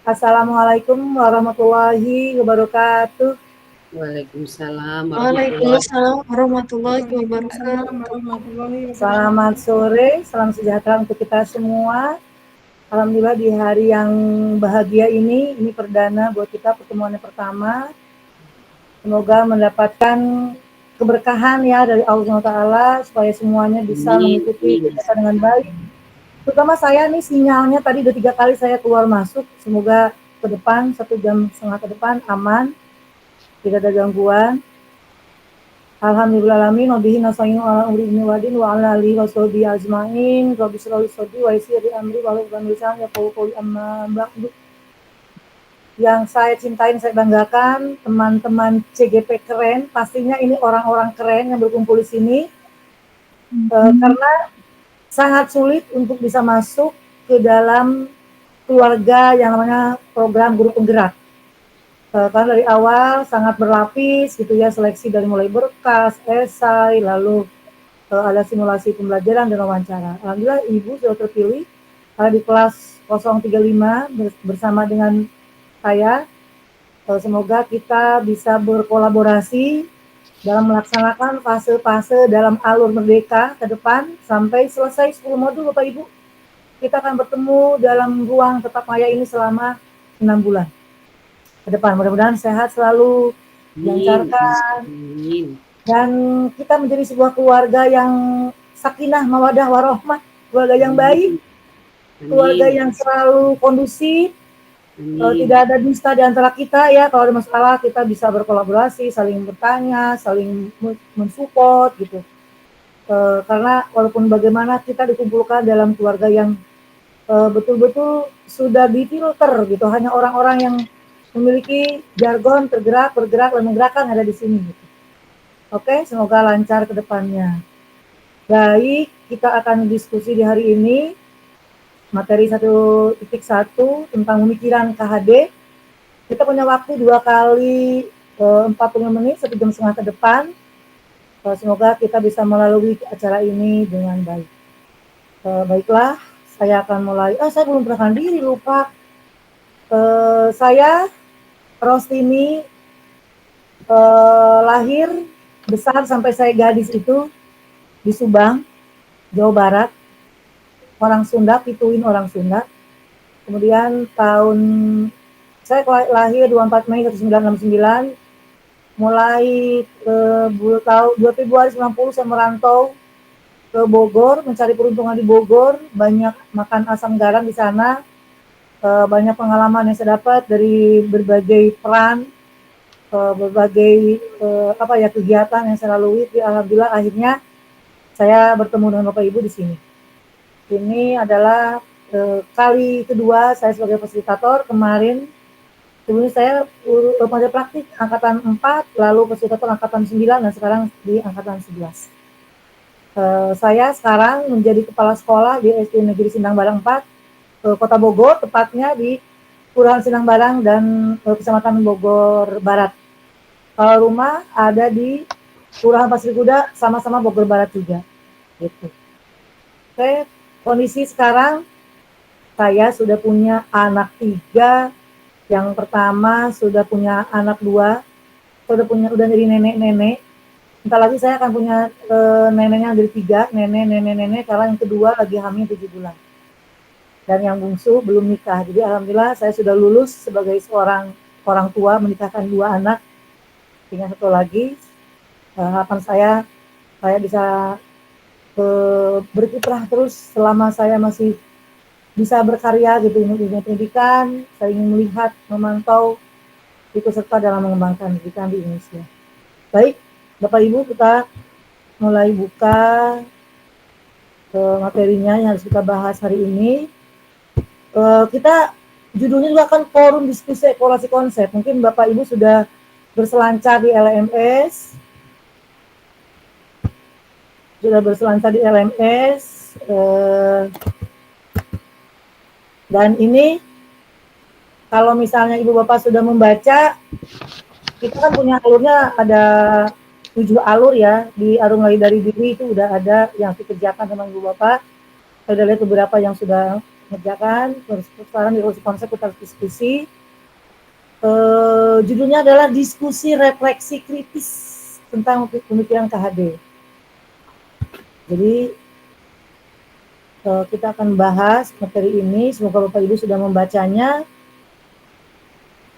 Assalamualaikum warahmatullahi wabarakatuh. Waalaikumsalam warahmatullahi Waalaikumsalam warahmatullahi Waalaikumsalam wabarakatuh. warahmatullahi Selamat wabarakatuh. sore, salam sejahtera untuk kita semua. Alhamdulillah di hari yang bahagia ini perdana buat kita, pertemuan yang pertama. Semoga mendapatkan keberkahan ya dari Allah SWT supaya semuanya bisa Amin, mengikuti amin. kegiatan dengan baik. Terutama saya nih sinyalnya tadi udah 3 kali saya keluar masuk. Semoga ke depan 1,5 jam ke depan aman, tidak ada gangguan. Alhamdulillahirrahmanirrahim. Wabihi nasta'inu ala umri ibni wadin wa ala alihi wa sahbihi ajma'in. Rabbi shrah li sadri wa yassir li amri wahlul 'uqdatam min lisani yafqahu qawli. Amma ba'du. Yang saya cintain, saya banggakan, teman-teman CGP keren. Pastinya ini orang-orang keren yang berkumpul di sini. Karena sangat sulit untuk bisa masuk ke dalam keluarga yang namanya program guru penggerak. Karena dari awal sangat berlapis gitu ya, seleksi dari mulai berkas, esai, lalu ada simulasi pembelajaran dan wawancara. Alhamdulillah Ibu sudah terpilih di kelas 035 bersama dengan saya. Semoga kita bisa berkolaborasi dalam melaksanakan fase-fase dalam alur merdeka ke depan sampai selesai 10 modul Bapak Ibu. Kita akan bertemu dalam ruang tetap maya ini selama 6 bulan ke depan. Mudah-mudahan sehat selalu, dilancarkan, dan kita menjadi sebuah keluarga yang sakinah, mawadah, warohmah, keluarga yang baik, keluarga yang selalu kondusif, tidak ada dusta di antara kita ya. Kalau ada masalah kita bisa berkolaborasi, saling bertanya, saling mensupport gitu. Karena walaupun bagaimana kita dikumpulkan dalam keluarga yang betul-betul sudah difilter gitu, hanya orang-orang yang memiliki jargon tergerak, bergerak, dan menggerakkan ada di sini gitu. Oke, semoga lancar ke depannya. Baik, kita akan diskusi di hari ini materi 1.1 tentang pemikiran KHD. Kita punya waktu 2 kali 45 menit, 1,5 jam ke depan. Semoga kita bisa melalui acara ini dengan baik. Baiklah, saya akan mulai. Saya belum perkenalkan diri, lupa. Saya Rostini, lahir, besar sampai saya gadis itu di Subang, Jawa Barat. Orang Sunda, Pituin orang Sunda. Kemudian saya lahir 24 Mei 1969. Mulai 2 Februari 90 saya merantau ke Bogor, mencari peruntungan di Bogor, banyak makan asam garam di sana, banyak pengalaman yang saya dapat dari berbagai peran, berbagai kegiatan yang saya lalui. Alhamdulillah akhirnya saya bertemu dengan Bapak Ibu di sini. Ini adalah kali kedua saya sebagai fasilitator. Kemarin sebelumnya saya pada praktik angkatan 4, lalu fasilitator angkatan 9, dan sekarang di angkatan 11. Saya sekarang menjadi kepala sekolah di SD Negeri Sindang Barang 4, Kota Bogor, tepatnya di Kelurahan Sindang Barang dan Kecamatan Bogor Barat. Kalau rumah ada di Kelurahan Pasir Kuda, sama-sama Bogor Barat juga. Gitu. Oke, kondisi sekarang saya sudah punya anak 3. Yang pertama sudah punya anak 2, udah jadi nenek-nenek. Entar lagi saya akan punya neneknya dari 3, nenek, karena yang kedua lagi hamil 7 bulan. Dan yang bungsu belum nikah. Jadi alhamdulillah saya sudah lulus sebagai seorang orang tua, menikahkan 2 anak. Tinggal 1 lagi. Harapan saya bisa berkiprah terus selama saya masih bisa berkarya gitu di dunia pendidikan. Saya ingin melihat, memantau, ikut serta dalam mengembangkan pendidikan di Indonesia. Baik, Bapak Ibu, kita mulai buka materinya yang harus kita bahas hari ini. Kita judulnya juga kan forum diskusi evaluasi konsep. Mungkin Bapak Ibu sudah berselancar di LMS. Dan ini kalau misalnya Ibu Bapak sudah membaca, kita kan punya alurnya ada 7 alur ya. Di alur mulai dari diri itu udah ada yang dikerjakan sama Ibu Bapak. Saya udah lihat beberapa yang sudah mengerjakan persoalan konsep putar diskusi. Judulnya adalah diskusi refleksi kritis tentang pemikiran KHD. Jadi kita akan bahas materi ini. Semoga Bapak Ibu sudah membacanya.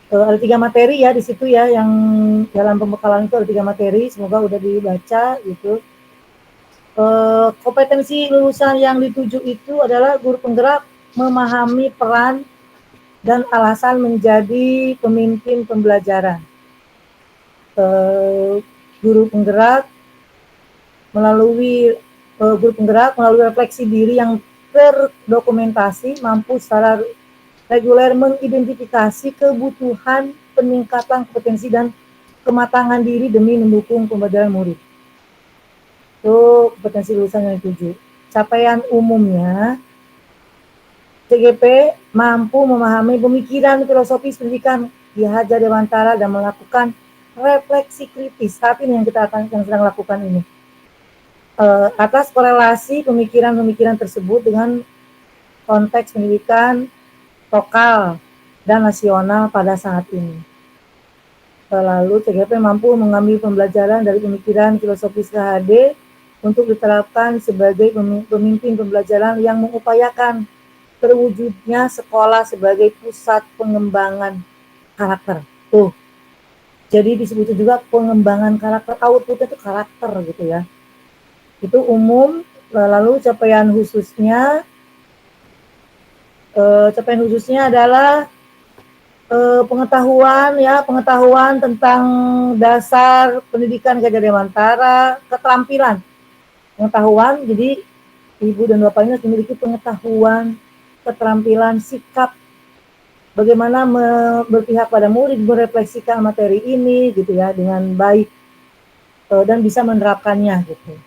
Ada 3 materi ya di situ ya, yang dalam pembekalan itu ada 3 materi. Semoga udah dibaca gitu. Kompetensi lulusan yang dituju itu adalah guru penggerak memahami peran dan alasan menjadi pemimpin pembelajaran. Guru penggerak melalui refleksi diri yang terdokumentasi mampu secara reguler mengidentifikasi kebutuhan peningkatan kompetensi dan kematangan diri demi mendukung pembelajaran murid. Itu kompetensi lulusan yang dituju. Capaian umumnya, CGP mampu memahami pemikiran filosofis pendidikan Ki Hajar Dewantara dan melakukan refleksi kritis. Saat ini yang kita akan sedang lakukan ini. Atas korelasi pemikiran-pemikiran tersebut dengan konteks pendidikan lokal dan nasional pada saat ini. Lalu CGP mampu mengambil pembelajaran dari pemikiran filosofis KHD untuk diterapkan sebagai pemimpin pembelajaran yang mengupayakan terwujudnya sekolah sebagai pusat pengembangan karakter. Tuh, jadi disebut juga pengembangan karakter, outputnya itu karakter gitu ya. Itu umum. Lalu capaian khususnya adalah pengetahuan tentang dasar pendidikan Ki Hajar Dewantara, keterampilan pengetahuan. Jadi Ibu dan Bapak ini harus memiliki pengetahuan, keterampilan, sikap bagaimana berpihak pada murid, merefleksikan materi ini gitu ya dengan baik dan bisa menerapkannya gitu.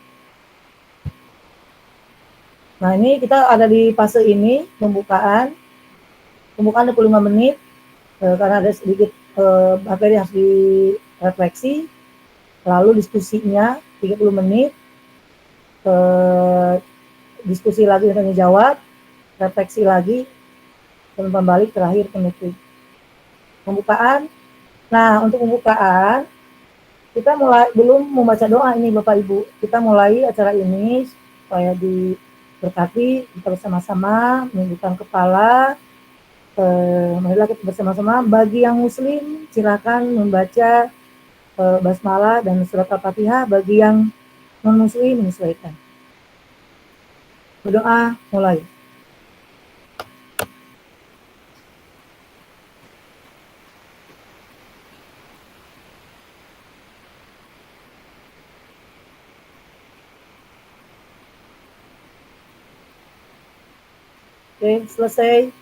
Nah, ini kita ada di fase ini, pembukaan 25 menit, karena ada sedikit materi harus direfleksi, lalu diskusinya 30 menit, diskusi lagi, tanya jawab, refleksi lagi, dan balik terakhir penutup. Pembukaan. Nah, untuk pembukaan, kita belum membaca doa ini Bapak Ibu. Kita mulai acara ini supaya diberkati, kita bersama-sama menundukkan kepala. Marilah kita bersama-sama. Bagi yang muslim silakan membaca basmalah dan surat Al-Fatihah. Bagi yang non-muslim menyesuaikan. Berdoa mulai. Oke, selesai.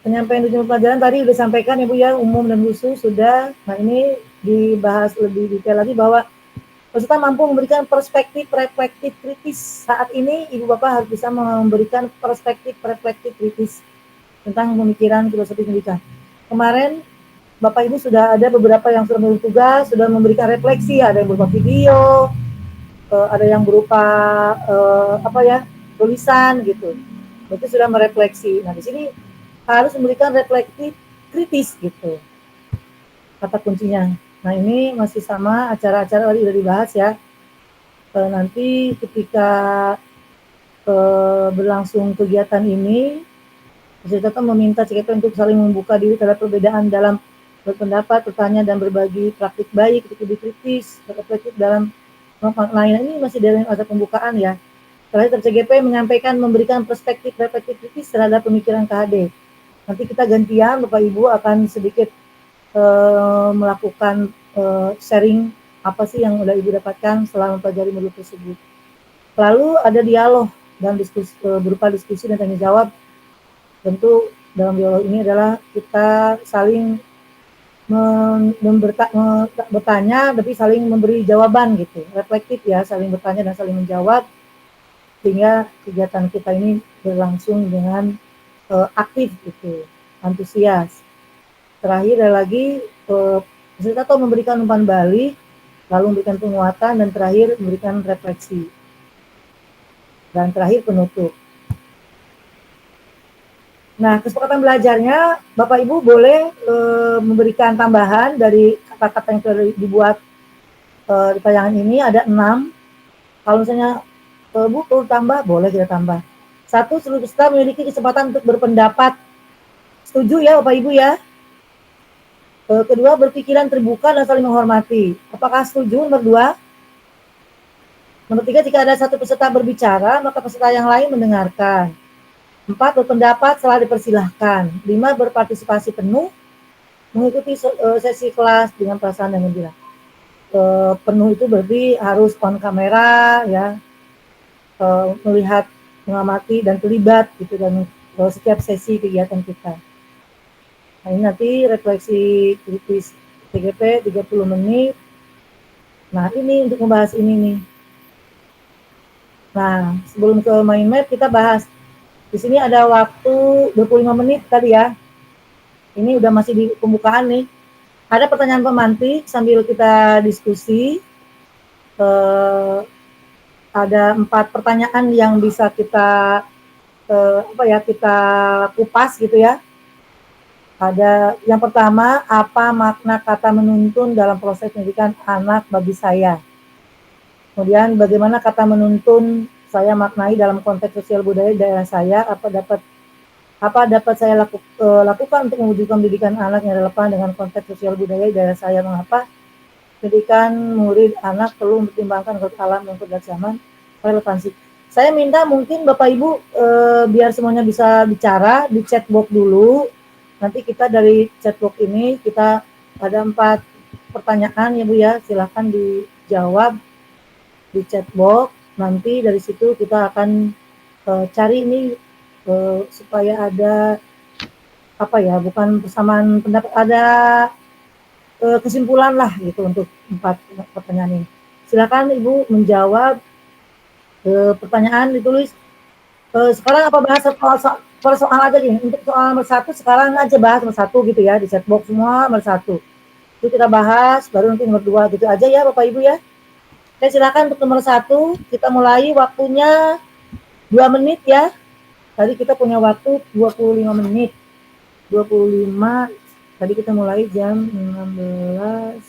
Penyampaian tujuan pelajaran tadi sudah sampaikan ya Bu ya, umum dan khusus sudah. Nah, ini dibahas lebih detail lagi bahwa peserta mampu memberikan perspektif reflektif kritis. Saat ini Ibu Bapak harus bisa memberikan perspektif reflektif kritis tentang pemikiran filosofi pendidikan. Kemarin Bapak Ibu sudah ada beberapa yang sudah bertugas, sudah memberikan refleksi, ada yang berupa video, ada yang berupa tulisan gitu. Berarti sudah merefleksi. Nah, di sini harus memberikan reflektif kritis gitu. Kata kuncinya. Nah, ini masih sama acara-acara tadi sudah dibahas ya. Nanti ketika berlangsung kegiatan ini, peserta meminta CGP untuk saling membuka diri terhadap perbedaan dalam berpendapat, bertanya, dan berbagi praktik baik, lebih kritis, reflektif dalam lain. Ini masih dalam masa pembukaan ya. Terakhir CGP menyampaikan memberikan perspektif reflektif kritis terhadap pemikiran KHD. Nanti kita gantian, Bapak Ibu akan sedikit melakukan sharing apa sih yang udah Ibu dapatkan setelah mempelajari modul tersebut. Lalu ada dialog dan diskusi, berupa diskusi dan tanya jawab. Tentu dalam dialog ini adalah kita saling bertanya tapi saling memberi jawaban gitu, reflektif ya, saling bertanya dan saling menjawab sehingga kegiatan kita ini berlangsung dengan aktif gitu, antusias. Terakhir ada lagi peserta memberikan umpan balik, lalu memberikan penguatan, dan terakhir memberikan refleksi. Dan terakhir penutup. Nah, kesepakatan belajarnya Bapak Ibu boleh memberikan tambahan dari kata-kata yang sudah dibuat di tayangan ini ada 6. Kalau misalnya Bu perlu tambah, boleh kita tambah. 1, seluruh peserta memiliki kesempatan untuk berpendapat. Setuju ya Bapak Ibu ya? Kedua, berpikiran terbuka dan saling menghormati. Apakah setuju nomor 2? Nomor 3, jika ada satu peserta berbicara, maka peserta yang lain mendengarkan. 4, berpendapat setelah dipersilahkan. 5, berpartisipasi penuh, mengikuti sesi kelas dengan perasaan yang gembira. Penuh itu berarti harus on kamera ya, melihat, mengamati dan terlibat gitu dan setiap sesi kegiatan kita. Nah, ini nanti refleksi kritis TGP 30 menit. Nah, ini untuk membahas ini nih. Nah, sebelum ke mind map kita bahas. Di sini ada waktu 25 menit tadi ya. Ini udah masih di pembukaan nih. Ada pertanyaan pemantik sambil kita diskusi. Ada 4 pertanyaan yang bisa kita kita kupas gitu ya. Ada yang pertama, apa makna kata menuntun dalam proses pendidikan anak bagi saya? Kemudian bagaimana kata menuntun saya maknai dalam konteks sosial budaya daerah saya? Apa dapat saya lakukan untuk mewujudkan pendidikan anak yang relevan dengan konteks sosial budaya daerah saya? Mengapa pendidikan murid anak perlu mempertimbangkan kondisi alam dan kondisi zaman relevansi? Saya minta mungkin Bapak Ibu biar semuanya bisa bicara di chat box dulu. Nanti kita dari chat box ini kita ada 4 pertanyaan ya Bu ya, silakan dijawab di chat box. Nanti dari situ kita akan cari ini supaya ada bukan persamaan pendapat, ada kesimpulan lah gitu untuk 4 pertanyaan ini. Silakan Ibu menjawab pertanyaan ditulis. Sekarang apa bahas per soal aja nih. Untuk soal nomor 1 sekarang aja bahas nomor 1 gitu ya, di chat box semua nomor 1. Itu kita bahas, baru nanti nomor 2 gitu aja ya Bapak Ibu ya. Oke, silakan untuk nomor 1 kita mulai, waktunya 2 menit ya. Tadi kita punya waktu 25 menit. 25, tadi kita mulai jam 16.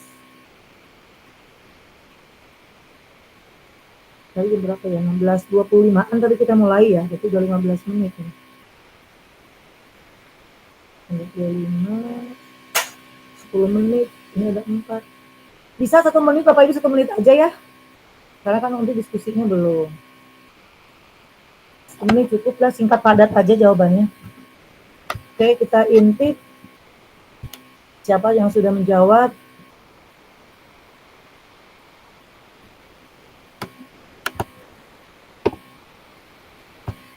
Tadi jam berapa ya? 16.25an tadi kita mulai ya, jadi udah 15 menit nih. 25, 10 menit, ini ada 4. Bisa 1 menit Bapak Ibu, 1 menit aja ya. Karena kan nanti diskusinya belum. 1 menit cukup lah, singkat padat aja jawabannya. Oke, kita intip siapa yang sudah menjawab.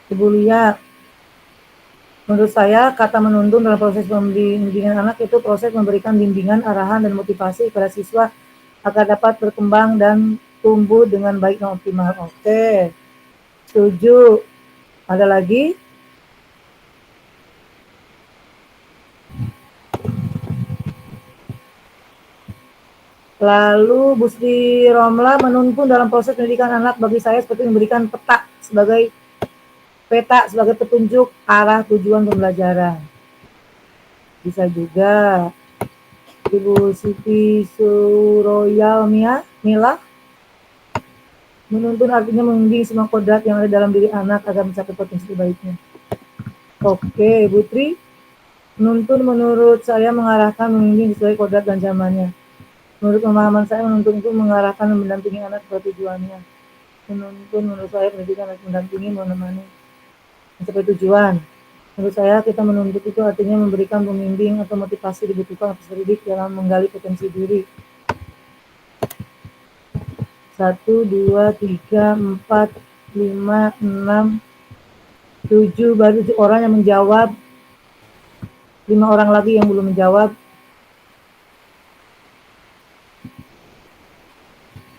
Ibu Lia, menurut saya kata menuntun dalam proses pembimbingan anak itu proses memberikan bimbingan, arahan, dan motivasi kepada siswa agar dapat berkembang dan tumbuh dengan baik dan optimal. Oke, setuju. Ada lagi? Lalu Bu Sri Romla, menuntun dalam proses pendidikan anak bagi saya seperti memberikan peta sebagai petunjuk arah tujuan pembelajaran. Bisa juga. Ibu Siti Suroyal Mila, menuntun artinya membimbing semua kodrat yang ada dalam diri anak agar mencapai potensi baiknya. Oke, Ibu Tri, menuntun menurut saya mengarahkan, membimbing sesuai kodrat dan zamannya. Menurut pemahaman saya, menuntun itu mengarahkan dan mendampingi anak pada tujuannya. Menuntun menurut saya pendidikan harus mendampingi, menemani mencapai tujuan. Menurut saya kita menuntut itu artinya memberikan pembimbing atau motivasi dibutuhkan peserta didik dalam menggali potensi diri. 1, 2, 3, 4, 5, 6, 7 baru 7 orang yang menjawab. 5 orang lagi yang belum menjawab.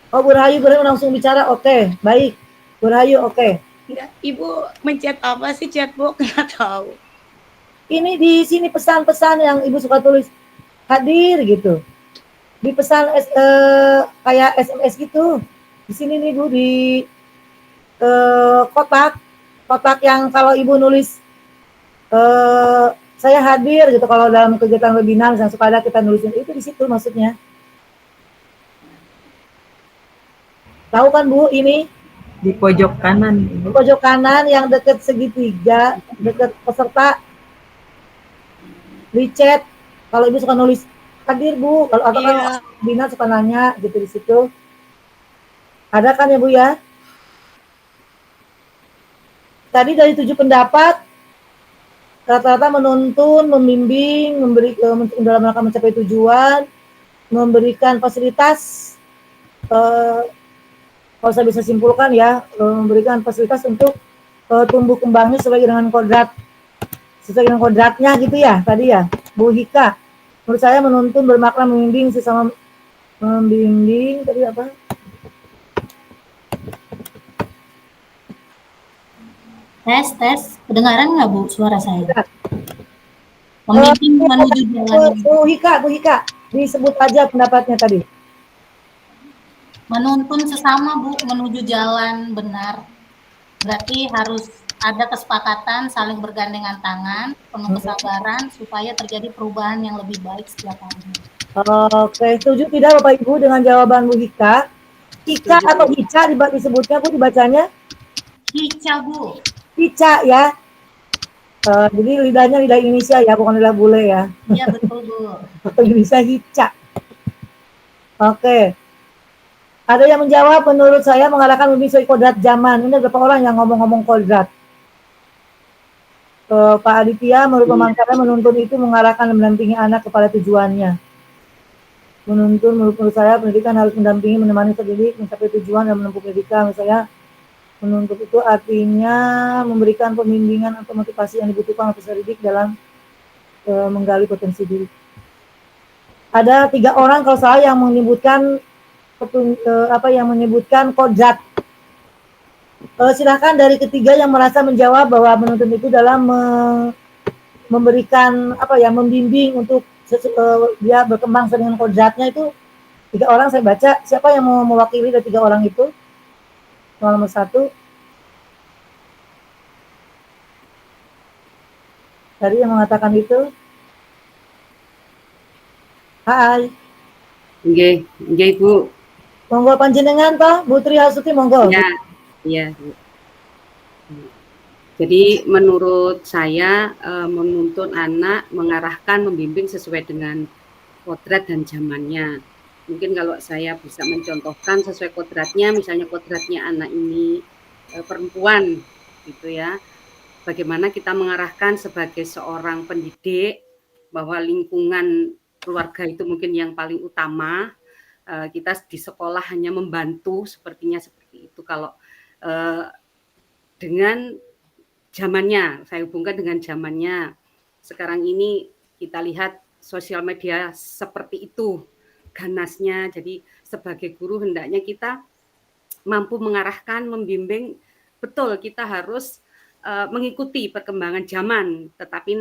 Oh, Bu Rahayu langsung bicara. Oke, baik. Bu Rahayu, oke. Ibu mencet apa sih chatbox? Nggak tahu. Ini di sini pesan-pesan yang Ibu suka tulis hadir gitu. Di pesan kayak SMS gitu. Di sini nih Bu, di kotak yang kalau Ibu nulis saya hadir gitu kalau dalam kegiatan webinar misalnya supaya kita nulisin itu di situ maksudnya. Tahu kan Bu ini? Di pojok kanan. Di pojok kanan yang dekat segitiga, dekat peserta. Di chat. Kalau Ibu suka nulis hadir Bu, kalau atau kan webinar suka nanya gitu di situ. Ada kan ya Bu ya? Tadi dari 7 pendapat rata-rata menuntun, membimbing, memberi dalam rangka mencapai tujuan, memberikan fasilitas, kalau saya bisa simpulkan ya, memberikan fasilitas untuk tumbuh kembangnya sesuai dengan kodratnya gitu ya tadi ya, Bu Hika. Menurut saya menuntun bermakna membimbing sesama membimbing tadi apa? Tes, kedengaran nggak Bu suara saya? Membimbing menuju jalan. Bu Hika, disebut aja pendapatnya tadi. Menuntun sesama Bu menuju jalan benar. Berarti harus ada kesepakatan, saling bergandengan tangan, penuh kesabaran supaya terjadi perubahan yang lebih baik setiap hari. Oke, setuju tidak Bapak Ibu dengan jawaban Bu Hika? Hika atau Hica disebutnya Bu dibacanya? Hica Bu. Hica ya. Jadi lidahnya lidah Indonesia ya, bukan lidah bule ya. Iya betul Bu. Indonesia Hica. Oke. Ada yang menjawab menurut saya mengarahkan membimbing kodrat zaman. Ini beberapa orang yang ngomong-ngomong kodrat. Pak Aditya menurut pemangkatnya menuntun itu mengarahkan dan mendampingi anak kepada tujuannya. Menuntun menurut saya pendidikan harus mendampingi menemani pendidik mencapai tujuan dan menempuh pendidikan. Misalnya menuntut itu artinya memberikan pembimbingan atau motivasi yang dibutuhkan untuk peserta didik dalam menggali potensi diri. Ada 3 orang kalau saya yang menyebutkan kodrat. Silakan dari ketiga yang merasa menjawab bahwa menuntun itu dalam memberikan membimbing untuk dia berkembang dengan kodratnya itu 3 orang saya baca. Siapa yang mau mewakili dari 3 orang itu? Nomor 1. Tadi yang mengatakan itu. Hai. Nggih, Bu. Monggo panjenengan Pak, Bu Tri Hasuti monggo. Iya. Jadi menurut saya menuntun anak, mengarahkan, membimbing sesuai dengan kodrat dan zamannya. Mungkin kalau saya bisa mencontohkan sesuai kodratnya, misalnya kodratnya anak ini perempuan gitu ya. Bagaimana kita mengarahkan sebagai seorang pendidik bahwa lingkungan keluarga itu mungkin yang paling utama. Kita di sekolah hanya membantu sepertinya seperti itu. Kalau dengan zamannya, saya hubungkan dengan zamannya. Sekarang ini kita lihat sosial media seperti itu ganasnya. Jadi sebagai guru hendaknya kita mampu mengarahkan, membimbing. Betul, kita harus mengikuti perkembangan zaman, tetapi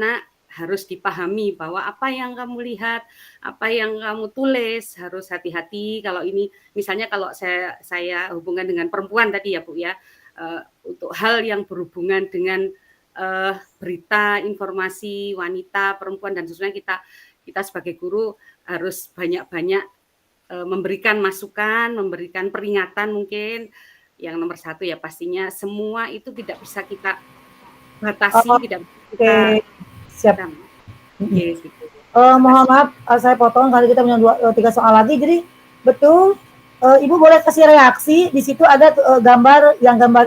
harus dipahami bahwa apa yang kamu lihat, apa yang kamu tulis harus hati-hati. Kalau ini misalnya kalau saya hubungkan dengan perempuan tadi ya Bu ya, untuk hal yang berhubungan dengan berita, informasi wanita, perempuan dan seterusnya, kita sebagai guru harus banyak-banyak memberikan masukan, memberikan peringatan mungkin. Yang nomor 1 ya pastinya semua itu tidak bisa kita batasi, tidak bisa kita siap. Yes, gitu. Mohon maaf, saya potong kali kita punya 3 soal lagi. Jadi betul, Ibu boleh kasih reaksi. Di situ ada gambar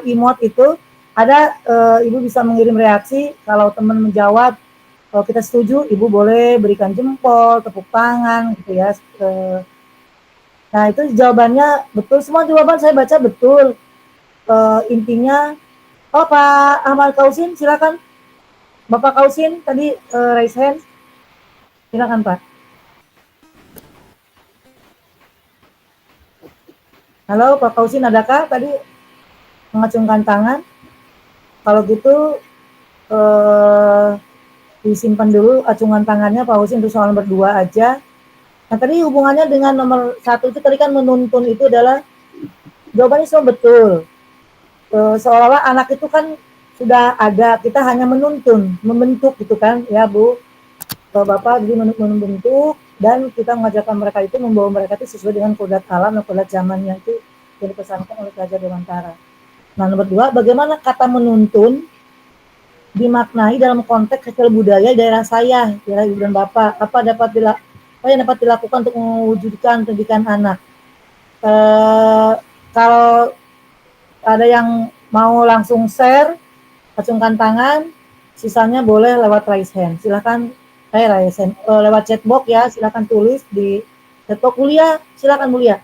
emot itu. Ada Ibu bisa mengirim reaksi. Kalau teman menjawab, kalau kita setuju, Ibu boleh berikan jempol, tepuk tangan, gitu ya. Nah itu jawabannya betul. Semua jawaban saya baca betul. Intinya, Pak Ahmad Kausin, silakan. Bapak Kausin tadi raise hand. Silakan Pak. Halo Pak Kausin, adakah tadi mengacungkan tangan? Kalau gitu disimpan dulu acungan tangannya Pak Kausin untuk soal nomor 2 aja. Nah tadi hubungannya dengan nomor 1 itu tadi kan menuntun itu adalah jawabannya semua betul. Seolah-olah anak itu kan sudah ada, kita hanya menuntun, membentuk gitu kan ya Bu. Kalau Bapak jadi membentuk dan kita mengajarkan mereka itu, membawa mereka itu sesuai dengan kodrat alam dan kodrat zamannya itu yang dipesankan oleh Raja Dewantara. Nah, nomor 2, bagaimana kata menuntun dimaknai dalam konteks sosial budaya daerah saya, daerah Ibu dan Bapak. Apa yang dapat dilakukan untuk mewujudkan pendidikan anak? Kalau ada yang mau langsung share, acungkan tangan, sisanya boleh lewat raise hand. Silakan raise hand. Lewat chatbox ya, silakan tulis di chatbox. Bulia, silakan Bulia.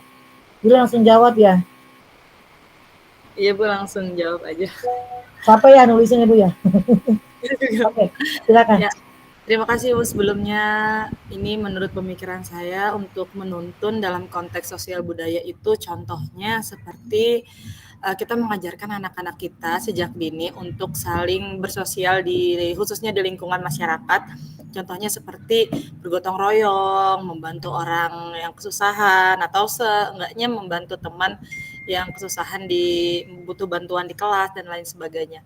Bulia langsung jawab ya. Iya Bu, langsung jawab aja. Siapa ya nulisnya Bu ya? Oke, silakan. Ya, terima kasih Bu. Sebelumnya ini menurut pemikiran saya untuk menuntun dalam konteks sosial budaya itu contohnya seperti kita mengajarkan anak-anak kita sejak dini untuk saling bersosial khususnya di lingkungan masyarakat. Contohnya seperti bergotong royong, membantu orang yang kesusahan, atau seenggaknya membantu teman yang kesusahan butuh bantuan di kelas dan lain sebagainya.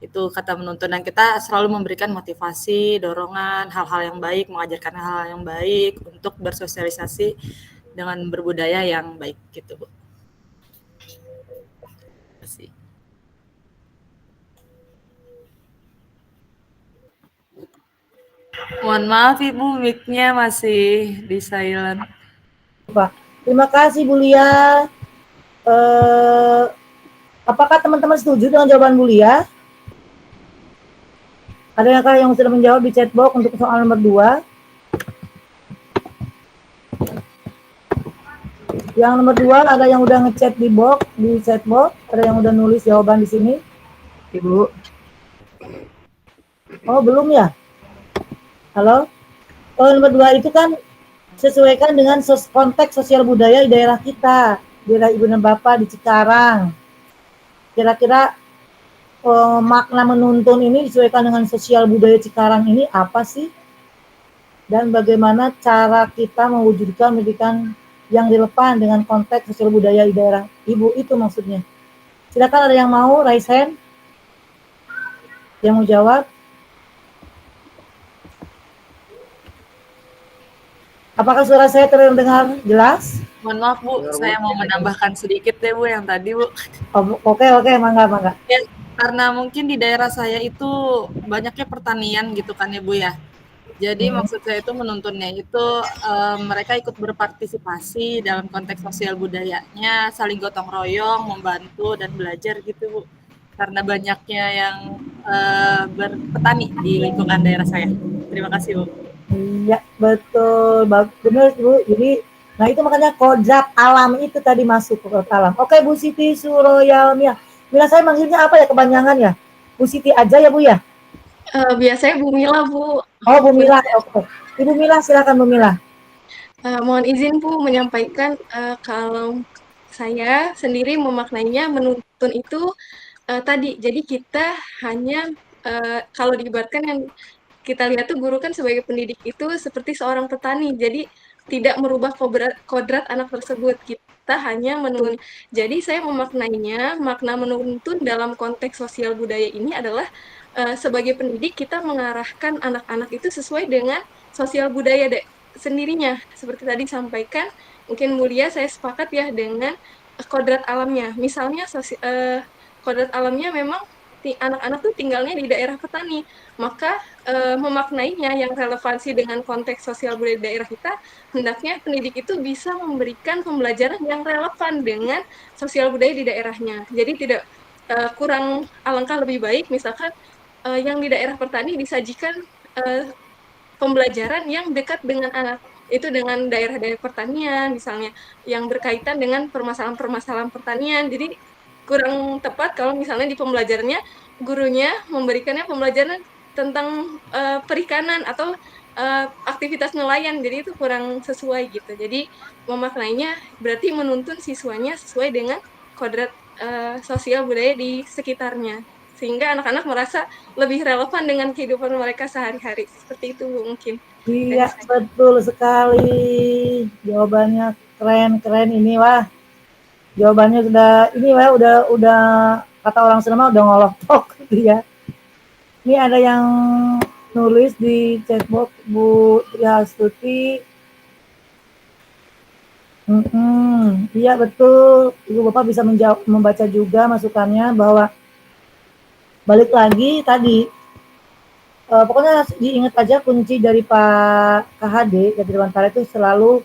Itu kata menuntun, dan kita selalu memberikan motivasi, dorongan, hal-hal yang baik, mengajarkan hal-hal yang baik untuk bersosialisasi dengan berbudaya yang baik gitu Bu. Terima kasih. Mohon maaf Ibu, mic-nya masih di silent. Pak, terima kasih Bu Lia. Apakah teman-teman setuju dengan jawaban Bu Lia? Adakah yang sudah menjawab di chatbox untuk soal nomor 2? Yang nomor 2 ada yang udah ngechat di chatbox, ada yang udah nulis jawaban di sini? Ibu. Oh, belum ya? Halo? Oh, nomor 2 itu kan sesuaikan dengan konteks sosial budaya di daerah kita, daerah Ibu dan Bapak di Cikarang. Kira-kira makna menuntun ini disesuaikan dengan sosial budaya Cikarang ini apa sih? Dan bagaimana cara kita mewujudkan pendidikan yang relevan dengan konteks sosial budaya di daerah Ibu itu maksudnya. Silakan, ada yang mau raise hand? Yang mau jawab? Apakah suara saya terdengar jelas? Mohon maaf Bu, saya mau menambahkan sedikit deh Bu yang tadi Bu. Oke, mangga. Ya, karena mungkin di daerah saya itu banyaknya pertanian gitu kan ya Bu ya. Jadi maksud saya itu menuntunnya itu mereka ikut berpartisipasi dalam konteks sosial budayanya, saling gotong royong, membantu dan belajar gitu Bu. Karena banyaknya yang berpetani di lingkungan daerah saya. Terima kasih Bu. Iya, betul. Benar Bu. Jadi, nah itu makanya kodrat alam itu tadi masuk ke kodrat alam. Oke, Bu Siti Suroyal Mia. Mila, saya manggilnya apa ya kepanjangan ya? Bu Siti aja ya Bu ya? Biasanya Bu Mila Bu. Oh, Bu Mila. Oke. Ibu Mila, silakan Bu Mila. Mohon izin Bu menyampaikan kalau saya sendiri memaknainya menuntun itu tadi. Jadi kita hanya kalau diibaratkan yang kita lihat tuh guru kan sebagai pendidik itu seperti seorang petani. Jadi tidak merubah kodrat anak tersebut. Kita hanya menuntun. Jadi saya memaknainya, makna menuntun dalam konteks sosial budaya ini adalah sebagai pendidik kita mengarahkan anak-anak itu sesuai dengan sosial budaya sendirinya. Seperti tadi sampaikan, mungkin mulia saya sepakat ya dengan kodrat alamnya. Misalnya kodrat alamnya memang anak-anak tuh tinggalnya di daerah petani, maka memaknainya yang relevansi dengan konteks sosial budaya daerah kita, hendaknya pendidik itu bisa memberikan pembelajaran yang relevan dengan sosial budaya di daerahnya. Jadi tidak kurang alangkah lebih baik misalkan yang di daerah petani disajikan pembelajaran yang dekat dengan anak, itu dengan daerah-daerah pertanian misalnya yang berkaitan dengan permasalahan-permasalahan pertanian. Jadi kurang tepat kalau misalnya di pembelajarannya gurunya memberikannya pembelajaran tentang perikanan atau aktivitas nelayan, jadi itu kurang sesuai gitu. Jadi memaknainya berarti menuntun siswanya sesuai dengan kodrat sosial budaya di sekitarnya, sehingga anak-anak merasa lebih relevan dengan kehidupan mereka sehari-hari. Seperti itu Bu, mungkin. Iya, betul sekali. Jawabannya keren ini wah. Jawabannya udah kata orang Sunda udah ngolok-tok gitu ya. Ini ada yang nulis di chatbox Bu Triastuti. Iya betul, Ibu Bapak bisa membaca juga masukannya bahwa balik lagi tadi, pokoknya diingat aja kunci dari Pak KHD dari Dewantara itu selalu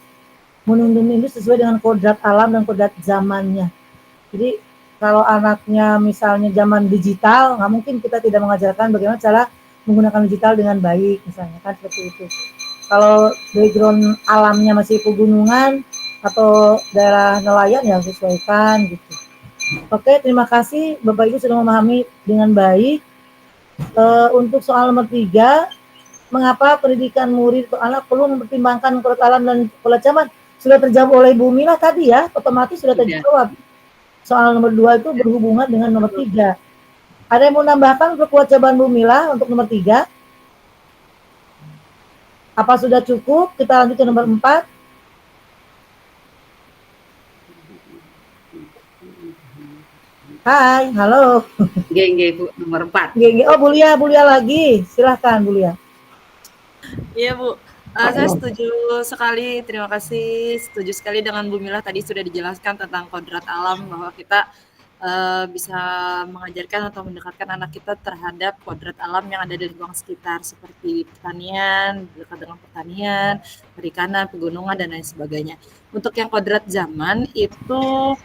menuntun ini sesuai dengan kodrat alam dan kodrat zamannya. Jadi kalau anaknya misalnya zaman digital, nggak mungkin kita tidak mengajarkan bagaimana cara menggunakan digital dengan baik, misalnya kan seperti itu. Kalau background alamnya masih pegunungan atau daerah nelayan ya sesuaikan gitu. Oke, terima kasih Bapak Ibu sudah memahami dengan baik. Untuk soal nomor 3, mengapa pendidikan murid atau anak perlu mempertimbangkan kodrat alam dan kodrat zaman? Sudah terjawab oleh Bu Mila tadi ya, otomatis sudah terjawab. Soal nomor 2 itu berhubungan dengan nomor 3. Ada yang mau nambahkan untuk jawaban Bu Mila untuk nomor 3? Apa sudah cukup? Kita lanjut ke nomor 4. Hai, halo. Nggih, Bu, nomor 4. Nggih. Oh, Bu Lia lagi. Silahkan, Bu Lia. Iya, Bu. Saya setuju sekali, terima kasih. Setuju sekali dengan Bu Mila tadi sudah dijelaskan tentang kodrat alam bahwa kita bisa mengajarkan atau mendekatkan anak kita terhadap kodrat alam yang ada di lingkungan sekitar seperti pertanian, dekat dengan pertanian, perikanan, pegunungan dan lain sebagainya. Untuk yang kodrat zaman itu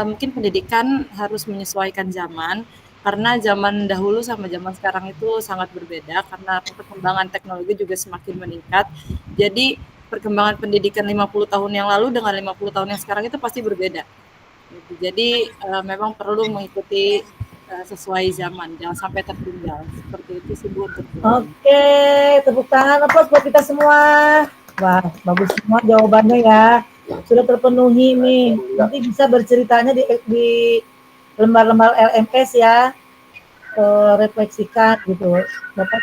mungkin pendidikan harus menyesuaikan zaman karena zaman dahulu sama zaman sekarang itu sangat berbeda karena perkembangan teknologi juga semakin meningkat. Jadi perkembangan pendidikan 50 tahun yang lalu dengan 50 tahun yang sekarang itu pasti berbeda. Jadi memang perlu mengikuti sesuai zaman, jangan sampai tertinggal. Seperti itu sih Bu. Oke, tepuk tangan aplaus buat kita semua. Wah, bagus semua jawabannya ya. Sudah terpenuhi nih. Nanti bisa berceritanya di lembar-lembar LMS ya, refleksikan gitu. Bapak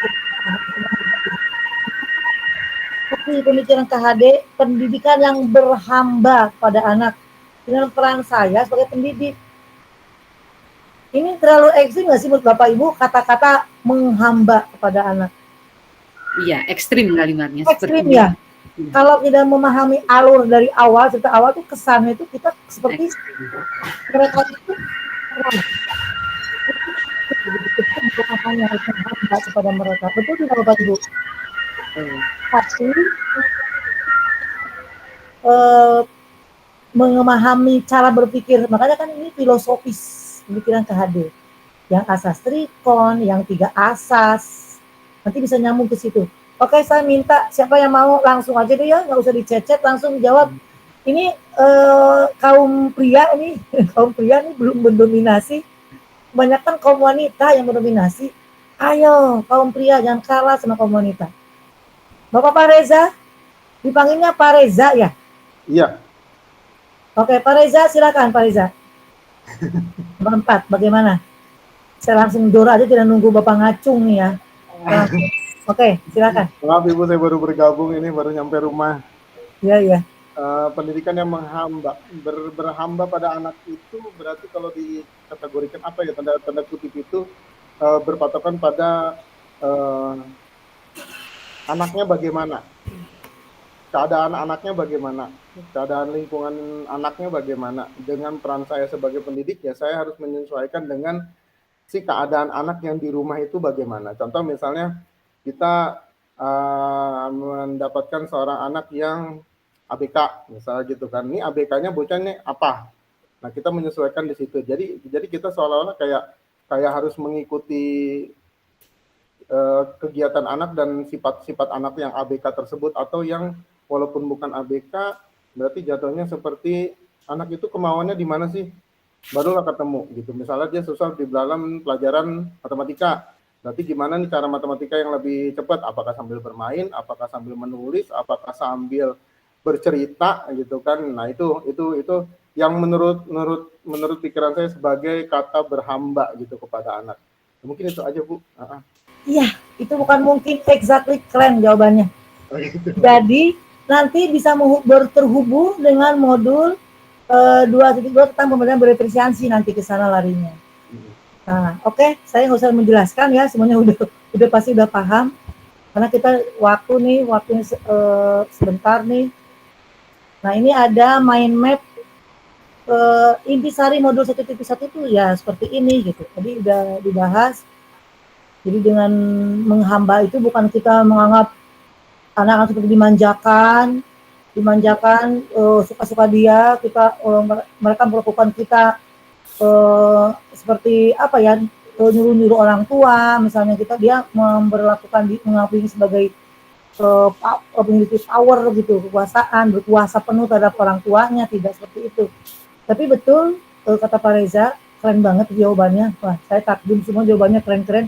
seperti pemikiran KHD, pendidikan yang berhamba pada anak dengan peran saya sebagai pendidik. Ini terlalu ekstrim nggak sih menurut Bapak Ibu kata-kata menghamba kepada anak? Iya, ekstrim kalimatnya. Ekstrim ya. Kalau tidak memahami alur dari awal, cerita awal tuh kesannya itu kita seperti mereka itu bukan hanya harus menghamba kepada mereka. Betul tidak Bapak Ibu? Pasti memahami cara berpikir, makanya kan ini filosofis pemikiran KHD. Yang asas trikon, yang 3 asas, nanti bisa nyambung ke situ. Oke, saya minta siapa yang mau langsung aja deh ya, nggak usah dicecet, langsung jawab. Ini kaum pria ini belum mendominasi, kebanyakan kaum wanita yang mendominasi. Ayo, kaum pria jangan kalah sama kaum wanita. Bapak Pak Reza, dipanggilnya Pak Reza ya? Iya. Oke, Pak Reza, silakan Pak Reza. Nomor 4, bagaimana? Saya langsung dor aja, tidak nunggu Bapak ngacung nih ya. Oke, silakan. Maaf Ibu, saya baru bergabung ini, baru nyampe rumah. Iya. Pendidikan yang menghamba, berhamba pada anak itu berarti kalau dikategorikan apa ya, tanda kutip itu berpatokan pada anaknya bagaimana, keadaan anaknya bagaimana, keadaan lingkungan anaknya bagaimana. Dengan peran saya sebagai pendidik ya saya harus menyesuaikan dengan si keadaan anak yang di rumah itu bagaimana. Contoh misalnya kita mendapatkan seorang anak yang ABK misalnya gitu kan, ini ABK-nya bocahnya apa, nah kita menyesuaikan di situ. Jadi kita seolah-olah kayak harus mengikuti kegiatan anak dan sifat-sifat anak yang ABK tersebut, atau yang walaupun bukan ABK berarti jatuhnya seperti anak itu kemauannya di mana sih, barulah ketemu gitu. Misalnya dia susah di dalam pelajaran matematika, berarti gimana nih cara matematika yang lebih cepat, apakah sambil bermain, apakah sambil menulis, apakah sambil bercerita gitu kan. Nah itu yang menurut pikiran saya sebagai kata berhamba gitu kepada anak. Mungkin itu aja Bu. Iya, itu bukan mungkin, exactly, keren jawabannya. Oh, gitu. Jadi nanti bisa terhubung dengan modul 2.2 tentang pembelajaran berefisiensi, nanti ke sana larinya. Nah, oke, saya nggak usah menjelaskan ya, semuanya udah pasti udah paham. Karena kita waktunya sebentar nih. Nah, ini ada mind map intisari modul 1.1 itu ya seperti ini gitu. Tadi udah dibahas. Jadi dengan menghamba itu bukan kita menganggap anak-anak seperti dimanjakan suka-suka dia, kita mereka melakukan kita seperti apa ya, nyuruh-nyuruh orang tua, misalnya dia mengakui sebagai memiliki power gitu, kekuasaan, berkuasa penuh terhadap orang tuanya, tidak seperti itu. Tapi betul kata Pak Reza, keren banget jawabannya. Wah, saya takjub semua jawabannya keren-keren.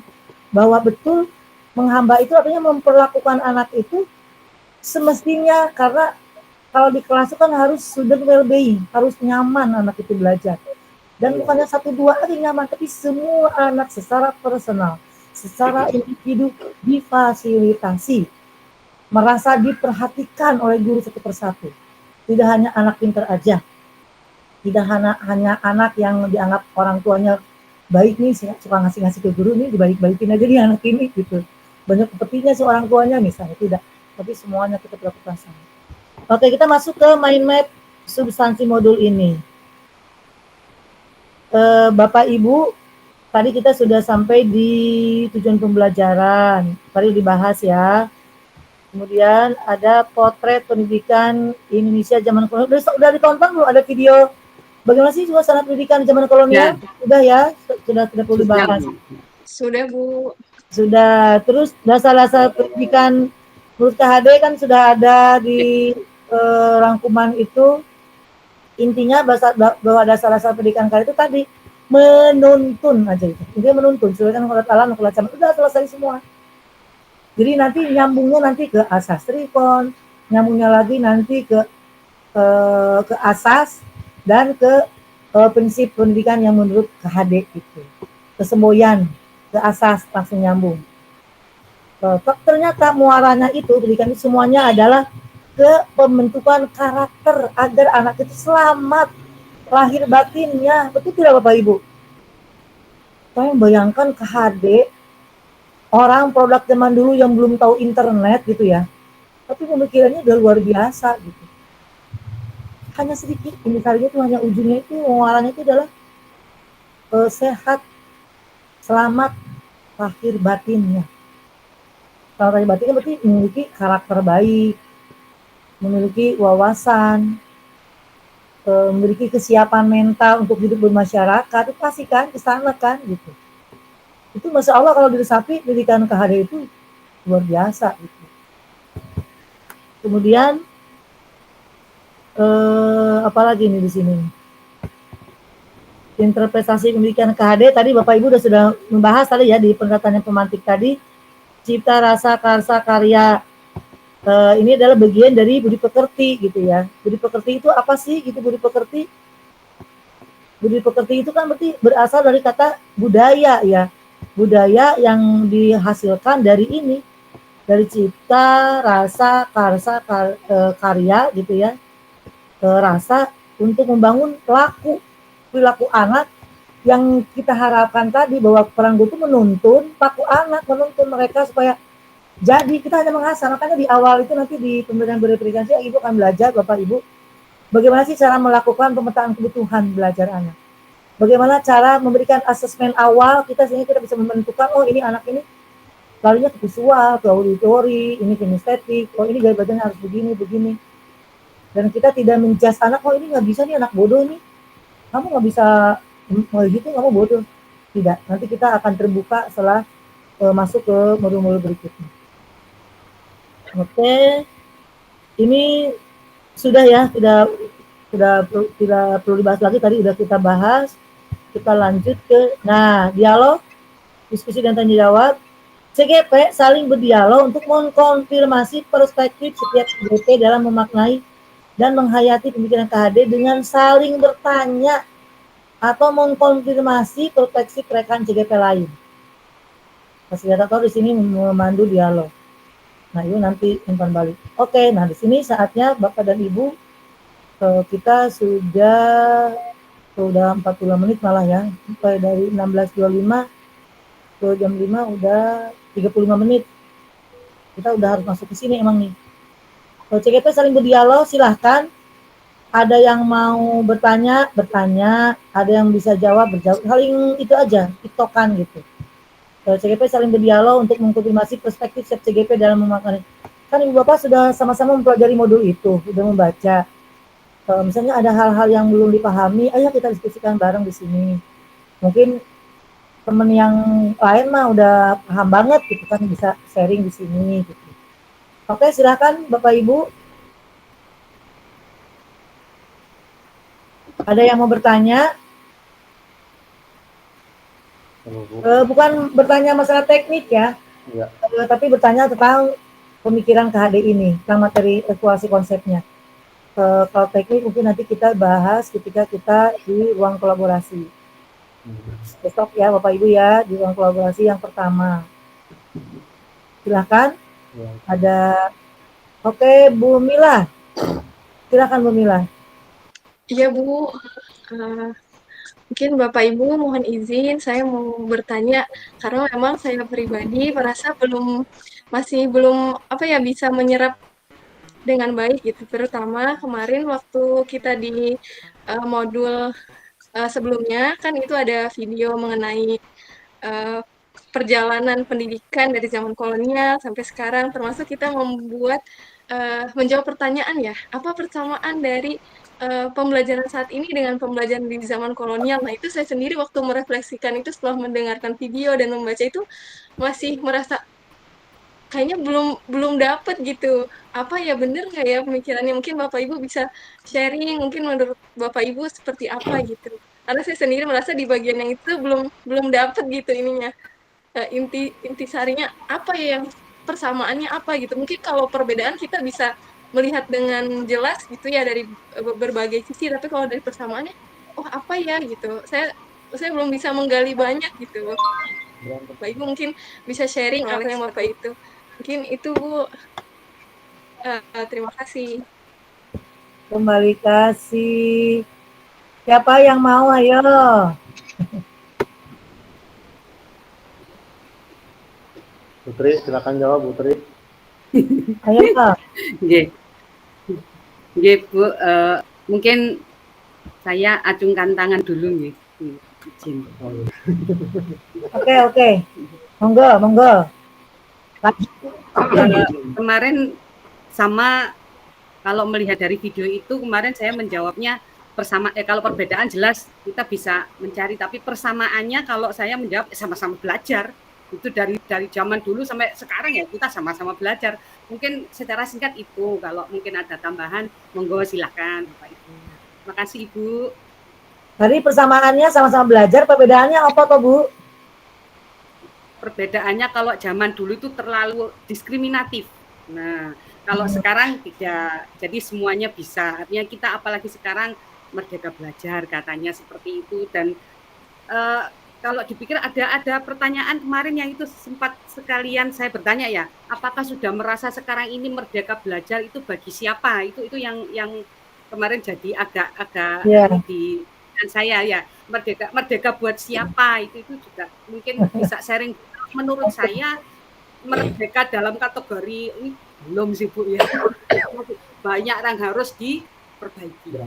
Bahwa betul menghamba itu artinya memperlakukan anak itu semestinya, karena kalau di kelas itu kan harus student well-being, harus nyaman anak itu belajar. Dan bukannya 1-2 aja nyaman, tapi semua anak secara personal, secara individu difasilitasi, merasa diperhatikan oleh guru satu persatu. Tidak hanya anak pintar aja, tidak hanya anak yang dianggap orang tuanya baik nih, suka ngasih ke guru nih, dibaik-baikin aja nih anak ini gitu. Banyak sepertinya seorang tuanya misalnya, tidak. Tapi semuanya kita perlakukan sama. Oke, kita masuk ke mind map substansi modul ini. Bapak Ibu, tadi kita sudah sampai di tujuan pembelajaran. Tadi dibahas ya. Kemudian ada potret pendidikan Indonesia zaman kolonial. Udah ditonton belum? Ada video bagaimana sih suasana pendidikan zaman kolonial? Ya. Sudah ya? Sudah perlu dibahas. Sudah, Bu. Sudah. Terus dasar-dasar pendidikan menurut KHD kan sudah ada di rangkuman itu. Intinya bahwa dasar-dasar pendidikan KHD itu tadi menuntun aja itu. Intinya menuntun. Sudah kan kalau alam, kalau zaman udah selesai semua. Jadi nanti nyambungnya nanti ke asas trikon, nyambungnya lagi nanti ke asas dan ke prinsip pendidikan yang menurut KHD itu. Kesemboyan, ke asas langsung nyambung. Ternyata muaranya itu pendidikan itu semuanya adalah ke pembentukan karakter agar anak itu selamat lahir batinnya. Betul tidak Bapak Ibu? Saya bayangkan KHD, orang produk zaman dulu yang belum tahu internet gitu ya, tapi pemikirannya udah luar biasa gitu. Hanya sedikit, intisarinya itu hanya ujungnya itu, muaranya itu adalah sehat, selamat lahir batinnya. Selamat lahir batinnya berarti memiliki karakter baik, memiliki wawasan, memiliki kesiapan mental untuk hidup bermasyarakat, itu pasti kan kesana kan gitu. Itu Masya Allah kalau diresapi pendidikan KHD itu luar biasa gitu. Kemudian apalagi nih di sini, interpretasi pendidikan KHD tadi Bapak Ibu sudah membahas tadi ya di pendekatan yang pemantik tadi, cipta rasa karsa karya. Ini adalah bagian dari budi pekerti gitu ya. Budi pekerti itu apa sih gitu budi pekerti? Budi pekerti itu kan berarti berasal dari kata budaya ya. Budaya yang dihasilkan dari ini, dari cipta, rasa, karsa, karya gitu ya. Rasa untuk membangun perilaku anak yang kita harapkan tadi, bahwa peran guru itu menuntun perilaku anak, menuntun mereka supaya jadi kita hanya mengasah. Makanya di awal itu nanti di pembelajaran bereplikasi Ibu akan belajar, Bapak Ibu, bagaimana sih cara melakukan pemetaan kebutuhan belajar anak. Bagaimana cara memberikan asesmen awal kita sehingga kita bisa menentukan, oh ini anak ini larinya ke visual, ke auditori, ini kinestetik, oh ini gaya badannya harus begini. Dan kita tidak menjudge anak, oh ini nggak bisa nih, anak bodoh nih, kamu nggak bisa gitu, kamu bodoh. Tidak, nanti kita akan terbuka setelah masuk ke modul-modul berikutnya. Oke, ini sudah ya, tidak perlu dibahas lagi, tadi udah kita bahas. Kita lanjut ke, dialog, diskusi dan tanya jawab. CGP saling berdialog untuk mengkonfirmasi perspektif setiap CGP dalam memaknai dan menghayati pemikiran KHD dengan saling bertanya atau mengkonfirmasi perspektif rekan CGP lain. Fasilitator di sini memandu dialog. Nah, itu nanti umpan balik. Oke, nah di sini saatnya Bapak dan Ibu, kita sudah Udah 45 menit malah ya. Sampai dari 16.25 ke jam 5 udah 35 menit. Kita udah harus masuk ke sini emang nih. Kalau CGP saling berdialog, silahkan. Ada yang mau bertanya, ada yang bisa jawab, berjawab. Saling itu aja, tiktokan gitu. Kalau CGP saling berdialog untuk mengkonfirmasi perspektif CGP dalam memaknai. Kan Ibu Bapak sudah sama-sama mempelajari modul itu, sudah membaca. Kalau misalnya ada hal-hal yang belum dipahami, ayo kita diskusikan bareng di sini. Mungkin temen yang lain mah udah paham banget gitu kan, bisa sharing di sini gitu. Oke, silakan Bapak Ibu. Ada yang mau bertanya? Bukan bertanya masalah teknik ya, Ya. tapi bertanya tentang pemikiran KHD ini, tentang materi evaluasi konsepnya. Kalau teknik mungkin nanti kita bahas ketika kita di ruang kolaborasi. Besok ya Bapak Ibu ya, di ruang kolaborasi yang pertama. Silahkan. Ya. Ada, oke Bu Mila. Silahkan Bu Mila. Iya Bu, mungkin Bapak Ibu mohon izin saya mau bertanya karena memang saya pribadi merasa masih belum bisa menyerap dengan baik gitu, terutama kemarin waktu kita di modul sebelumnya kan itu ada video mengenai perjalanan pendidikan dari zaman kolonial sampai sekarang, termasuk kita menjawab pertanyaan ya, apa persamaan dari pembelajaran saat ini dengan pembelajaran di zaman kolonial. Nah itu saya sendiri waktu merefleksikan itu setelah mendengarkan video dan membaca itu masih merasa kayaknya belum dapet gitu. Apa ya bener nggak ya pemikirannya? Mungkin Bapak Ibu bisa sharing, mungkin menurut Bapak Ibu seperti apa gitu. Karena saya sendiri merasa di bagian yang itu belum dapet gitu ininya. Intisarinya apa ya, yang persamaannya apa gitu. Mungkin kalau perbedaan kita bisa melihat dengan jelas gitu ya dari berbagai sisi, tapi kalau dari persamaannya oh apa ya gitu. Saya belum bisa menggali banyak gitu. Bapak Ibu mungkin bisa sharing apa yang Bapak itu. Mungkin itu Bu. Terima kasih. Kembali kasih. Siapa yang mau, ayo. Putri, silakan jawab Putri. Ayo Pak. Nggih Bu, mungkin saya acungkan tangan dulu nggih. Izin. Oke. Monggo. Kemarin sama, kalau melihat dari video itu kemarin saya menjawabnya kalau perbedaan jelas kita bisa mencari, tapi persamaannya kalau saya menjawab sama-sama belajar. Itu dari zaman dulu sampai sekarang ya kita sama-sama belajar. Mungkin secara singkat itu, kalau mungkin ada tambahan monggo silakan Bapak Ibu. Makasih Ibu. Tadi persamaannya sama-sama belajar, perbedaannya apa toh Bu? Perbedaannya kalau zaman dulu itu terlalu diskriminatif. Nah, kalau sekarang tidak, jadi semuanya bisa. Artinya kita apalagi sekarang merdeka belajar katanya seperti itu. Dan kalau dipikir ada pertanyaan kemarin yang itu sempat sekalian saya bertanya ya, apakah sudah merasa sekarang ini merdeka belajar itu bagi siapa? Itu yang kemarin jadi agak di dan saya ya, merdeka buat siapa, itu juga mungkin bisa sharing. Menurut saya merdeka dalam kategori ini belum sih Bu ya, banyak yang harus diperbaiki.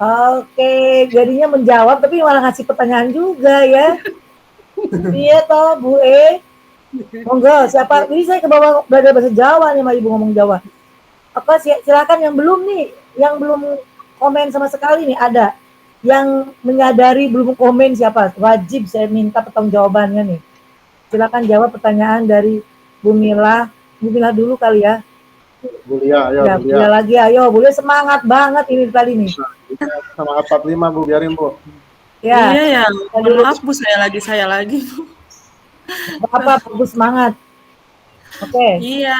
Oke, jadinya menjawab tapi malah ngasih pertanyaan juga ya. Iya toh Bu monggo siapa, ini saya ke bawah belajar bahasa Jawa nih sama Ibu ngomong Jawa. Silakan yang belum nih, yang belum komen sama sekali nih, ada yang menyadari belum komen siapa, wajib saya minta pertanggungjawabannya nih. Silakan jawab pertanyaan dari Bu Mila dulu kali ya. Bu Lia, ayo. Ya, Bu Lia lagi, ayo. Bu Lia semangat banget ini tadi nih. Semangat 45 Bu, biarin Bu. Ya. Iya ya, maaf Bu, saya lagi Bu. Apa Bu, semangat. Oke. Iya,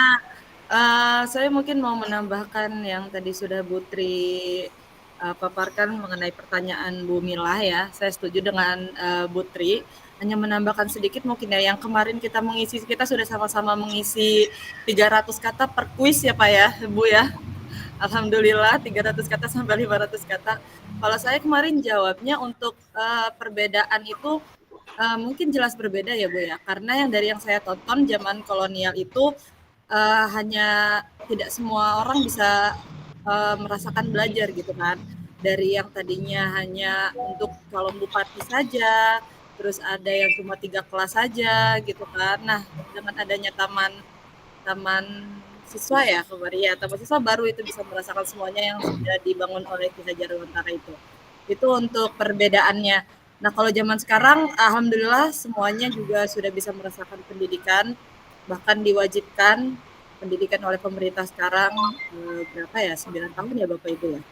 saya mungkin mau menambahkan yang tadi sudah Bu Tri paparkan mengenai pertanyaan Bu Mila ya. Saya setuju dengan Bu Tri. Hanya menambahkan sedikit mungkin ya, yang kemarin kita sudah sama-sama mengisi 300 kata per kuis ya Pak ya, Bu ya. Alhamdulillah 300 kata sampai 500 kata. Kalau saya kemarin jawabnya untuk perbedaan itu mungkin jelas berbeda ya Bu ya, karena yang saya tonton zaman kolonial itu hanya tidak semua orang bisa merasakan belajar gitu kan. Dari yang tadinya hanya untuk calon bupati saja, terus ada yang cuma 3 kelas saja gitu kan. Nah, dengan adanya taman siswa ya kemarin ya, taman siswa baru itu bisa merasakan semuanya yang sudah dibangun oleh Ki Hajar Dewantara itu. Itu untuk perbedaannya. Nah, kalau zaman sekarang alhamdulillah semuanya juga sudah bisa merasakan pendidikan, bahkan diwajibkan pendidikan oleh pemerintah sekarang berapa ya? 9 tahun ya Bapak Ibu ya.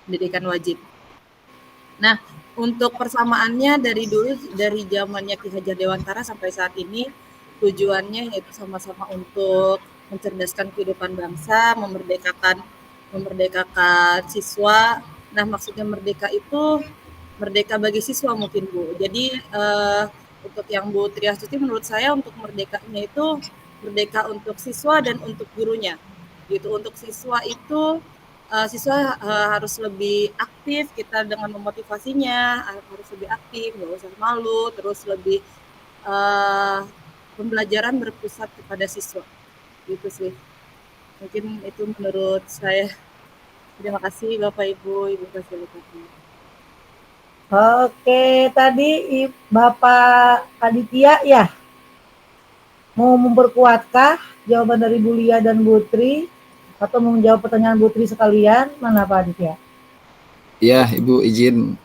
Pendidikan wajib. Nah, untuk persamaannya dari dulu dari zamannya Ki Hajar Dewantara sampai saat ini tujuannya yaitu sama-sama untuk mencerdaskan kehidupan bangsa, memerdekakan siswa. Nah, maksudnya merdeka itu merdeka bagi siswa mungkin Bu. Jadi untuk yang Bu Triastuti menurut saya untuk merdekanya itu merdeka untuk siswa dan untuk gurunya. Gitu. Untuk siswa itu siswa harus lebih aktif, kita dengan memotivasinya harus lebih aktif, nggak usah malu, terus lebih pembelajaran berpusat kepada siswa. Gitu sih. Mungkin itu menurut saya. Terima kasih Bapak Ibu, Ibu Fasilitator. Oke, tadi Bapak Aditya ya, mau memperkuatkah jawaban dari Bu Lia dan Bu Tri, atau mau menjawab pertanyaan Bu Tri sekalian? Mana Pak Aditya? Ya, Ibu izin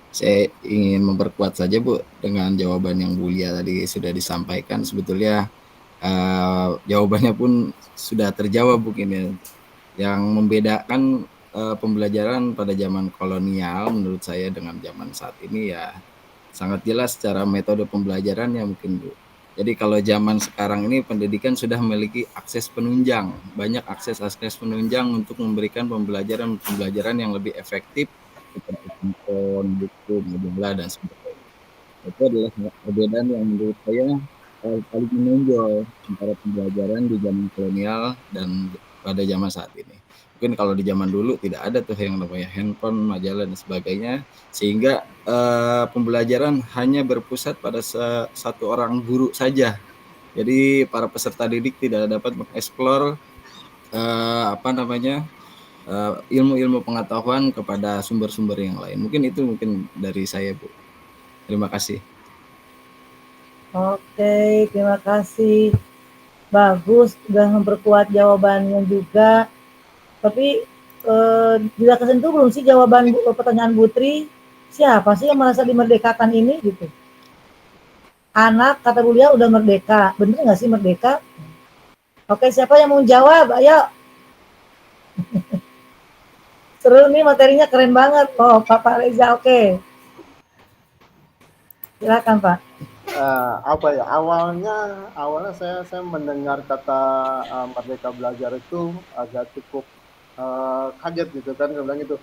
saya ingin memperkuat saja Bu dengan jawaban yang Bu Lia tadi sudah disampaikan. Sebetulnya jawabannya pun sudah terjawab mungkin ya. Yang membedakan pembelajaran pada zaman kolonial menurut saya dengan zaman saat ini ya sangat jelas secara metode pembelajarannya mungkin Bu. Jadi kalau zaman sekarang ini pendidikan sudah memiliki akses penunjang, banyak akses penunjang untuk memberikan pembelajaran yang lebih efektif seperti handphone, buku, majalah dan sebagainya. Itu adalah perbedaan yang menurut saya paling menonjol antara pembelajaran di zaman kolonial dan pada zaman saat ini. Mungkin kalau di zaman dulu tidak ada tuh yang namanya handphone, majalah dan sebagainya, sehingga pembelajaran hanya berpusat pada satu orang guru saja. Jadi para peserta didik tidak dapat mengeksplor ilmu-ilmu pengetahuan kepada sumber-sumber yang lain. Mungkin dari saya Bu. Terima kasih. Oke, terima kasih. Bagus, sudah memperkuat jawabannya juga. Tapi tidak kesentuh belum sih jawaban pertanyaan Bu Tri? Siapa sih yang merasa dimerdekakan ini gitu? Anak, kata Bu Lia udah merdeka. Bener nggak sih merdeka? Oke, siapa yang mau jawab? Ayo. Seru nih, materinya keren banget. Oh, Pak Reza, oke. Silakan Pak. Awalnya saya mendengar kata merdeka belajar itu agak cukup kaget gitu kan, saya bilang gitu.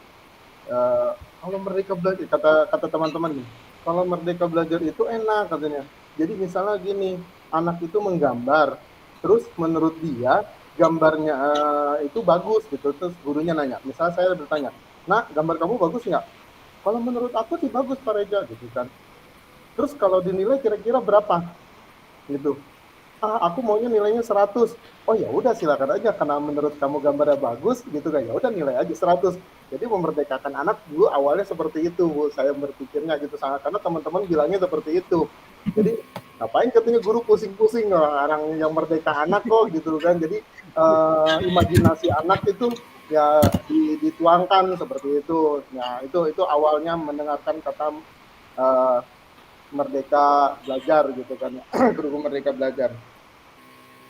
Kalau merdeka belajar, kata teman-teman nih, kalau merdeka belajar itu enak katanya. Jadi misalnya gini, anak itu menggambar, terus menurut dia gambarnya itu bagus gitu, terus gurunya nanya, misalnya saya bertanya, "Nak, gambar kamu bagus nggak?" "Kalau menurut aku sih bagus Pak Reza," gitu kan. "Terus kalau dinilai kira-kira berapa?" Gitu. Aku maunya nilainya 100. "Oh ya udah silakan aja, karena menurut kamu gambarnya bagus gitu kan, ya udah nilai aja 100. Jadi memerdekakan anak dulu awalnya seperti itu Bu, saya berpikirnya gitu, karena teman-teman bilangnya seperti itu. Jadi ngapain katanya guru pusing-pusing orang yang merdeka anak kok gitu kan. Jadi imajinasi anak itu ya dituangkan seperti itu. Nah, itu awalnya mendengarkan kata merdeka belajar gitu kan. Guru merdeka belajar.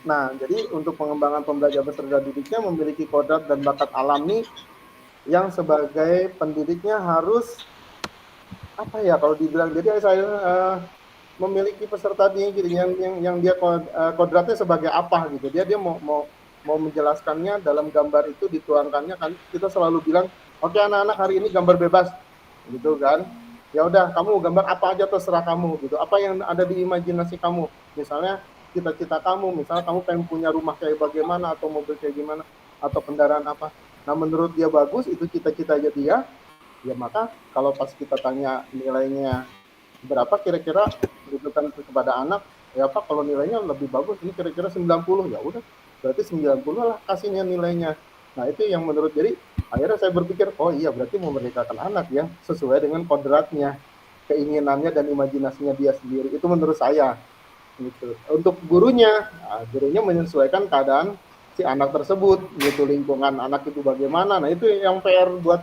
Nah, jadi untuk pengembangan pembelajaran peserta didiknya memiliki kodrat dan bakat alami yang sebagai pendidiknya harus kalau dibilang, jadi saya memiliki peserta didik yang dia kodratnya sebagai apa gitu. Dia mau menjelaskannya dalam gambar itu dituangkannya kan, kita selalu bilang, "Oke anak-anak, hari ini gambar bebas." Gitu kan. Ya udah, kamu gambar apa aja terserah kamu gitu. Apa yang ada di imajinasi kamu. Misalnya cita-cita kamu, misalnya kamu pengen punya rumah kayak bagaimana, atau mobil kayak gimana, atau kendaraan apa. Nah, menurut dia bagus, itu cita-citanya dia. Ya maka kalau pas kita tanya nilainya berapa kira-kira rujukan kepada anak, ya Pak kalau nilainya lebih bagus ini kira-kira 90, ya udah berarti 90 lah kasihnya nilainya. Nah itu yang menurut, jadi akhirnya saya berpikir oh iya berarti memerdekakan anak ya sesuai dengan kodratnya, keinginannya dan imajinasinya dia sendiri, itu menurut saya gitu. Untuk gurunya, nah, gurunya menyesuaikan keadaan si anak tersebut gitu, lingkungan anak itu bagaimana. Nah itu yang PR buat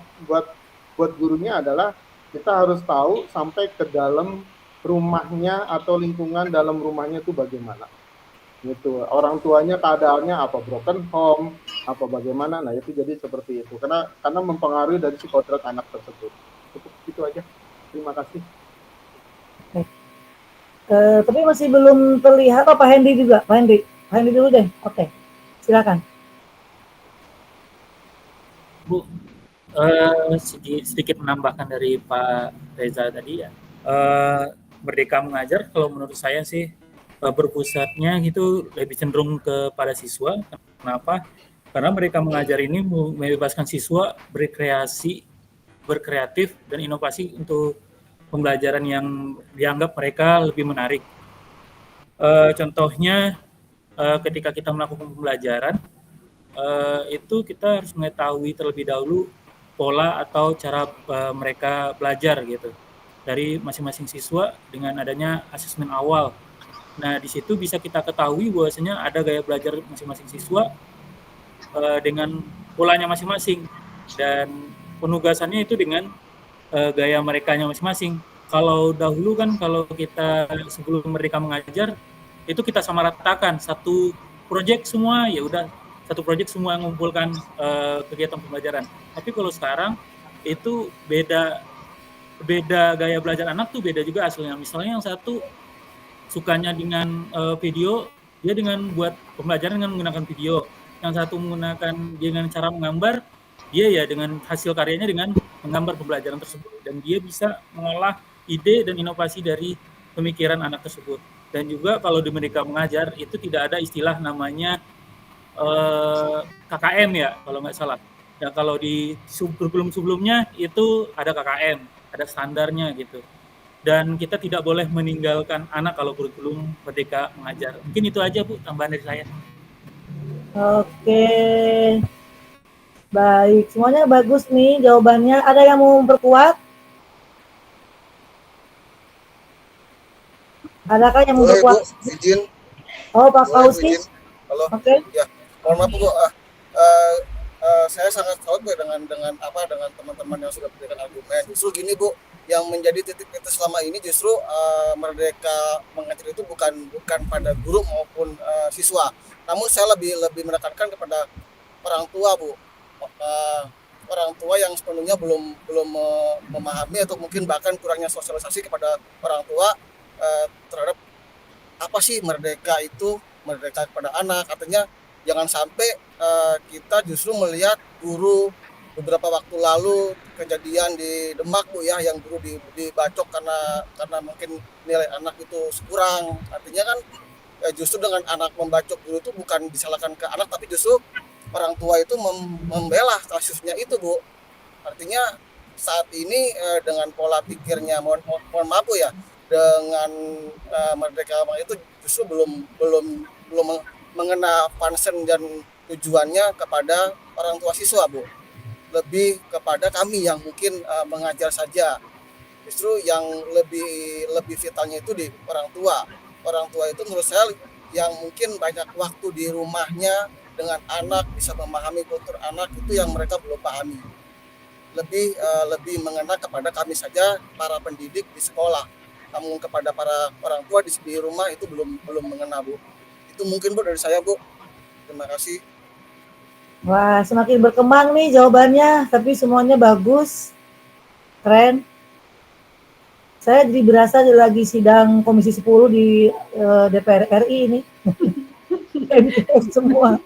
gurunya adalah kita harus tahu sampai ke dalam rumahnya atau lingkungan dalam rumahnya itu bagaimana gitu, orang tuanya keadaannya apa, broken home apa bagaimana. Nah itu jadi seperti itu karena mempengaruhi dari si kodrat anak tersebut. Cukup itu aja, terima kasih. Tapi masih belum terlihat. Pak Hendy juga, Pak Hendy dulu deh. Oke, silakan Bu. Sedikit menambahkan dari Pak Reza tadi ya, Merdeka Mengajar kalau menurut saya sih berpusatnya itu lebih cenderung kepada siswa. Kenapa? Karena Merdeka Mengajar ini membebaskan siswa berkreasi, berkreatif dan inovasi untuk pembelajaran yang dianggap mereka lebih menarik. Contohnya ketika kita melakukan pembelajaran itu kita harus mengetahui terlebih dahulu pola atau cara mereka belajar gitu dari masing-masing siswa dengan adanya asesmen awal. Nah di situ bisa kita ketahui bahwasanya ada gaya belajar masing-masing siswa dengan polanya masing-masing dan penugasannya itu dengan gaya merekanya masing-masing. Kalau dahulu kan kalau kita sebelum Merdeka Mengajar itu kita samaratakan satu proyek semua, ya udah satu proyek semua mengumpulkan kegiatan pembelajaran. Tapi kalau sekarang itu beda gaya belajar anak tuh beda juga hasilnya. Misalnya yang satu sukanya dengan video, dia dengan buat pembelajaran dengan menggunakan video. Yang satu menggunakan dia dengan cara menggambar, dia ya dengan hasil karyanya dengan menggambar pembelajaran tersebut dan dia bisa mengolah ide dan inovasi dari pemikiran anak tersebut. Dan juga kalau di Merdeka Mengajar itu tidak ada istilah namanya KKM ya kalau nggak salah. Dan kalau di sebelum-sebelumnya itu ada KKM, ada standarnya gitu. Dan kita tidak boleh meninggalkan anak kalau kurikulum Merdeka Mengajar. Mungkin itu aja Bu tambahan dari saya. Oke, baik, semuanya bagus nih jawabannya. Ada yang mau memperkuat? Adakah yang mau memperkuat? Izin. Oh, Pak Fauzi. Halo. Oke. Ya, mohon maaf Bu. Saya sangat salut Bu dengan teman-teman yang sudah memberikan argumen. Justru gini Bu, yang menjadi titik selama ini justru Merdeka Mengajar itu bukan pada guru maupun siswa. Namun saya lebih menekankan kepada orang tua Bu. Orang tua yang sepenuhnya belum memahami atau mungkin bahkan kurangnya sosialisasi kepada orang tua terhadap apa sih merdeka itu, merdeka kepada anak. Artinya jangan sampai kita justru melihat guru beberapa waktu lalu kejadian di Demak Bu ya, yang guru dibacok karena mungkin nilai anak itu kurang. Artinya kan justru dengan anak membacok guru itu bukan disalahkan ke anak, tapi justru orang tua itu membela kasusnya itu Bu. Artinya saat ini dengan pola pikirnya mohon maaf Bu ya, dengan Merdeka itu justru belum mengena concern dan tujuannya kepada orang tua siswa Bu, lebih kepada kami yang mungkin mengajar saja. Justru yang lebih vitalnya itu di orang tua itu menurut saya yang mungkin banyak waktu di rumahnya dengan anak, bisa memahami kultur anak, itu yang mereka belum pahami. Lebih mengena kepada kami saja para pendidik di sekolah, namun kepada para orang tua di rumah itu belum mengena Bu. Itu mungkin Bu dari saya Bu. Terima kasih. Wah, semakin berkembang nih jawabannya, tapi semuanya bagus, keren. Saya jadi berasa lagi sidang Komisi 10 di DPR RI ini. Semua.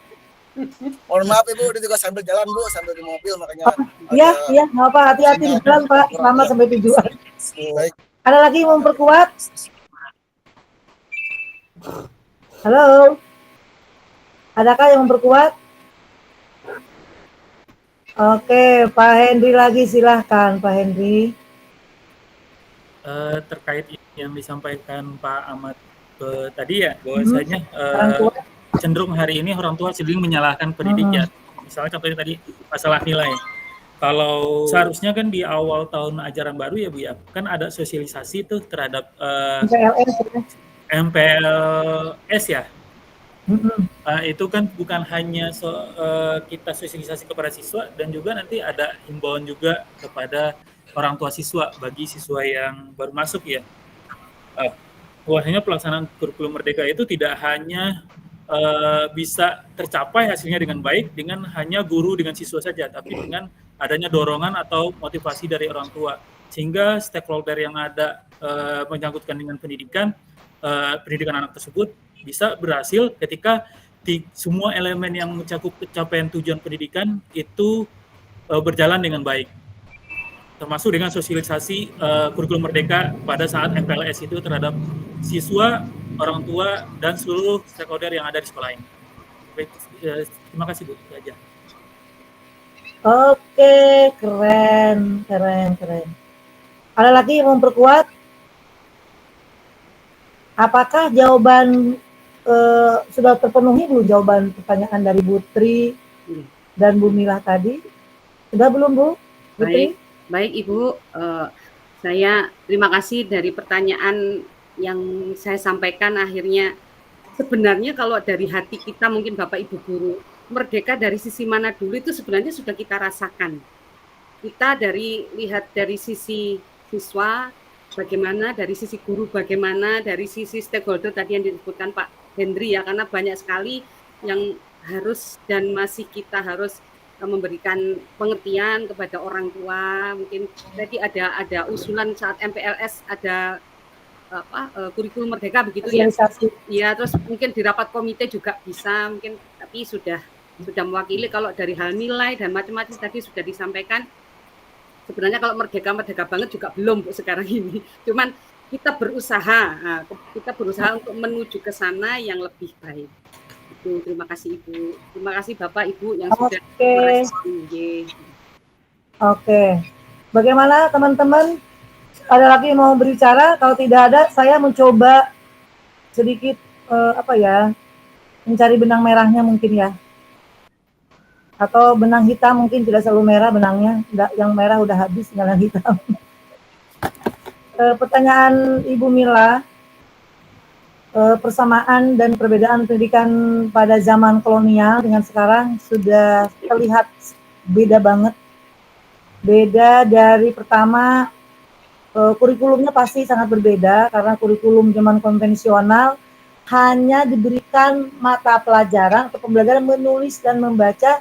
Mohon maaf Ibu, ini juga sambil jalan Bu, sambil di mobil makanya. Iya, nggak apa, hati-hati di jalan Pak, selamat sampai tujuan. Baik. Ada lagi yang memperkuat? Halo? Adakah yang memperkuat? Oke, Pak Henry lagi, silahkan Pak Henry. Terkait yang disampaikan Pak Ahmad tadi ya, bahwasanya Orang tua. cenderung hari ini orang tua sering menyalahkan pendidik ya. Misalnya contohnya tadi masalah nilai. Kalau seharusnya kan di awal tahun ajaran baru ya Bu ya, kan ada sosialisasi tuh terhadap MPLS ya. MPLS ya. Itu kan bukan hanya kita sosialisasi kepada siswa, dan juga nanti ada himbauan juga kepada orang tua siswa bagi siswa yang baru masuk ya. Bahwasanya pelaksanaan kurikulum merdeka itu tidak hanya bisa tercapai hasilnya dengan baik dengan hanya guru dengan siswa saja, tapi dengan adanya dorongan atau motivasi dari orang tua, sehingga stakeholder yang ada menyangkutkan dengan pendidikan anak tersebut bisa berhasil ketika semua elemen yang mencakup pencapaian tujuan pendidikan itu berjalan dengan baik, termasuk dengan sosialisasi kurikulum merdeka pada saat MPLS itu terhadap siswa, orang tua, dan seluruh stakeholder yang ada di sekolah ini. Baik, terima kasih Bu, itu aja. Oke, keren. Ada lagi yang memperkuat? Apakah jawaban sudah terpenuhi belum jawaban pertanyaan dari Bu Tri dan Bu Milah tadi? Sudah belum Bu? Bu Tri? Baik Ibu, saya terima kasih dari pertanyaan yang saya sampaikan. Akhirnya sebenarnya kalau dari hati kita, mungkin Bapak Ibu guru, merdeka dari sisi mana dulu itu sebenarnya sudah kita rasakan. Kita lihat dari sisi siswa bagaimana, dari sisi guru bagaimana, dari sisi stakeholder tadi yang disebutkan Pak Henry ya, karena banyak sekali yang harus dan masih kita harus memberikan pengertian kepada orang tua. Mungkin tadi ada usulan saat MPLS ada kurikulum merdeka begitu ya. Iya, terus mungkin di rapat komite juga bisa mungkin, tapi sudah mewakili. Kalau dari hal nilai dan macam-macam tadi sudah disampaikan. Sebenarnya kalau merdeka banget juga belum Bu sekarang ini. Cuman kita berusaha untuk menuju ke sana yang lebih baik. Terima kasih Ibu. Terima kasih Bapak Ibu yang sudah merespon. Oke. Bagaimana teman-teman? Ada lagi yang mau berbicara? Kalau tidak ada, saya mencoba sedikit mencari benang merahnya mungkin ya. Atau benang hitam, mungkin tidak selalu merah benangnya. Yang merah udah habis, tinggal yang hitam. Pertanyaan Ibu Mila. Persamaan dan perbedaan pendidikan pada zaman kolonial dengan sekarang sudah terlihat beda banget. Beda dari pertama, kurikulumnya pasti sangat berbeda, karena kurikulum zaman konvensional hanya diberikan mata pelajaran atau pembelajaran menulis dan membaca,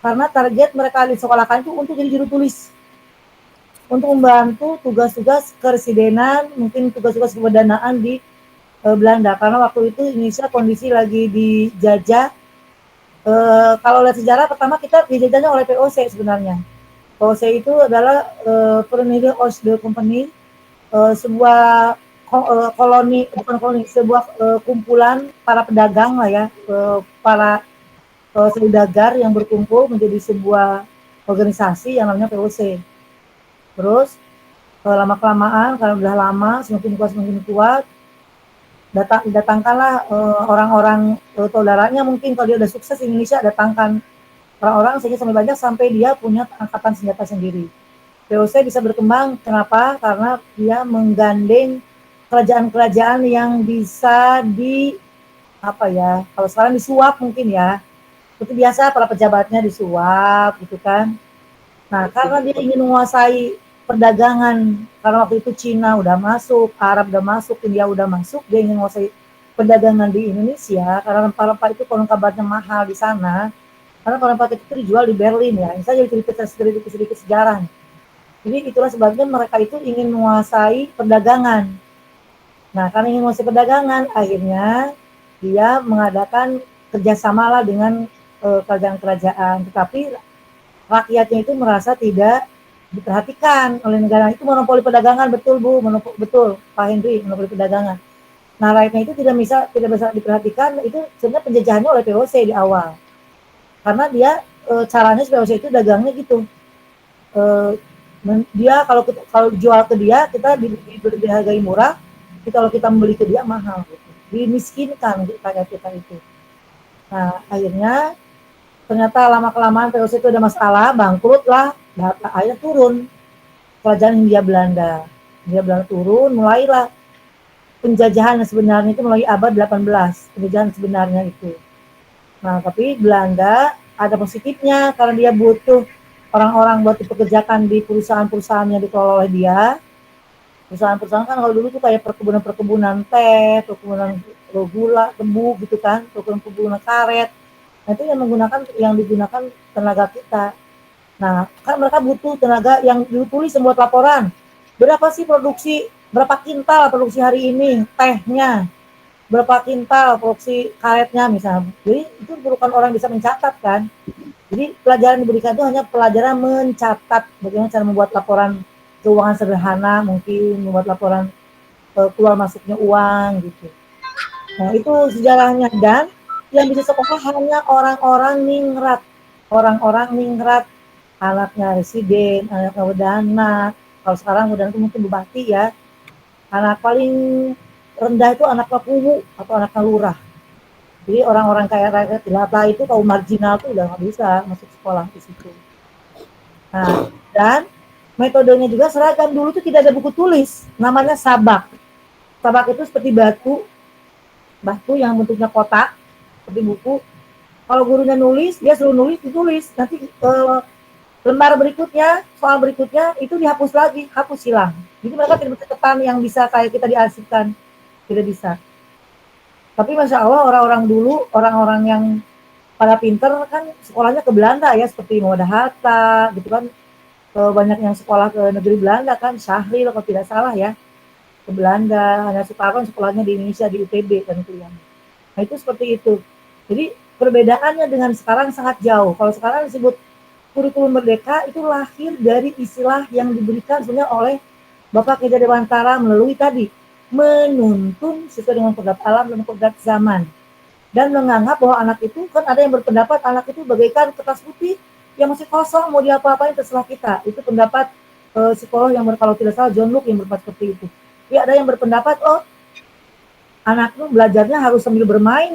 karena target mereka disekolahkan itu untuk jadi juru tulis, untuk membantu tugas-tugas keresidenan, mungkin tugas-tugas kewedanaan di Belanda, karena waktu itu Indonesia kondisi lagi dijajah. Kalau lihat sejarah, pertama kita dijajahnya oleh POC sebenarnya. POC itu adalah Verenigde Oost-Indische Compagnie, sebuah sebuah kumpulan para pedagang lah ya, para saudagar yang berkumpul menjadi sebuah organisasi yang namanya POC. Terus lama-kelamaan, karena udah lama, semakin kuat, datangkanlah orang-orang saudaranya, mungkin kalau dia udah sukses di Indonesia, datangkan orang-orang sampai dia punya angkatan senjata sendiri. POC bisa berkembang, kenapa? Karena dia menggandeng kerajaan-kerajaan yang bisa kalau sekarang disuap mungkin ya, itu biasa para pejabatnya disuap gitu kan. Nah, karena dia ingin menguasai perdagangan, karena waktu itu Cina udah masuk, Arab udah masuk, India udah masuk, dia ingin menguasai perdagangan di Indonesia, karena rempah-rempah itu konon kabarnya mahal di sana, karena rempah itu dijual di Berlin ya. Ini saja sedikit sejarah. Jadi itulah sebabnya mereka itu ingin menguasai perdagangan. Nah, karena ingin menguasai perdagangan, akhirnya dia mengadakan kerjasama lah dengan kerajaan-kerajaan, tetapi rakyatnya itu merasa tidak diperhatikan oleh negara. Itu monopoli perdagangan, betul Bu, betul Pak Henry, monopoli perdagangan. Nah, rakyatnya itu tidak bisa diperhatikan. Itu sebenarnya penjajahannya oleh POC di awal, karena dia caranya supaya itu dagangnya gitu. Dia kalau jual ke dia kita dihargai murah, kalau kita membeli ke dia mahal gitu. Dimiskinkan kayak kita itu. Nah, akhirnya ternyata lama-kelamaan VOC itu ada masalah, bangkrut lah, akhirnya turun kerajaan Hindia Belanda. Hindia Belanda turun, mulailah penjajahan yang sebenarnya itu mulai abad 18, penjajahan sebenarnya itu. Nah, tapi Belanda ada positifnya karena dia butuh orang-orang buat dipekerjakan di perusahaan-perusahaan yang dikelola oleh dia. Perusahaan-perusahaan kan kalau dulu tuh kayak perkebunan teh, perkebunan gula, tebu gitu kan, perkebunan karet. Nah, itu yang digunakan tenaga kita. Nah, kan mereka butuh tenaga yang ditulis membuat laporan. Berapa sih berapa kintal produksi hari ini, tehnya, berapa kintal produksi karetnya misalnya. Jadi itu bukan orang yang bisa mencatat kan. Jadi pelajaran diberikan itu hanya pelajaran mencatat bagaimana cara membuat laporan keuangan sederhana, mungkin membuat laporan keluar masuknya uang gitu. Nah itu sejarahnya, dan yang bisa sekolah hanya orang-orang ningrat, anaknya residen, anaknya wedana. Kalau sekarang wedana itu mungkin bupati ya. Anak paling rendah itu anaknya kuwu atau anaknya lurah. Jadi orang-orang kaya rakyat jelata itu kaum marginal tuh udah nggak bisa masuk sekolah di situ. Nah, dan metodenya juga seragam. Dulu tuh tidak ada buku tulis, namanya sabak. Sabak itu seperti batu yang bentuknya kotak, seperti buku. Kalau gurunya nulis, dia suruh ditulis. Nanti lembar berikutnya, soal berikutnya itu dihapus lagi, hapus hilang. Jadi mereka tidak bisa ketan yang bisa kayak kita diarsipkan, tidak bisa. Tapi Masya Allah orang-orang dulu, orang-orang yang pada pinter kan sekolahnya ke Belanda ya, seperti Muhammad Hatta gitu kan. Banyak yang sekolah ke negeri Belanda kan, Syahril kalau tidak salah ya, ke Belanda. Hanya Soekarno sekolahnya di Indonesia, di UTB kan itu yang. Nah itu seperti itu. Jadi perbedaannya dengan sekarang sangat jauh. Kalau sekarang disebut kurikulum merdeka itu lahir dari istilah yang diberikan sebenarnya oleh Bapak Ki Hajar Dewantara melalui tadi menuntun sesuai dengan kodrat alam dan kodrat zaman, dan menganggap bahwa anak itu kan ada yang berpendapat anak itu bagaikan kertas putih yang masih kosong, mau diapa-apain terserah kita. Itu pendapat psikolog yang kalau tidak salah John Locke yang berpendapat seperti itu. Ya ada yang berpendapat anak itu belajarnya harus sambil bermain,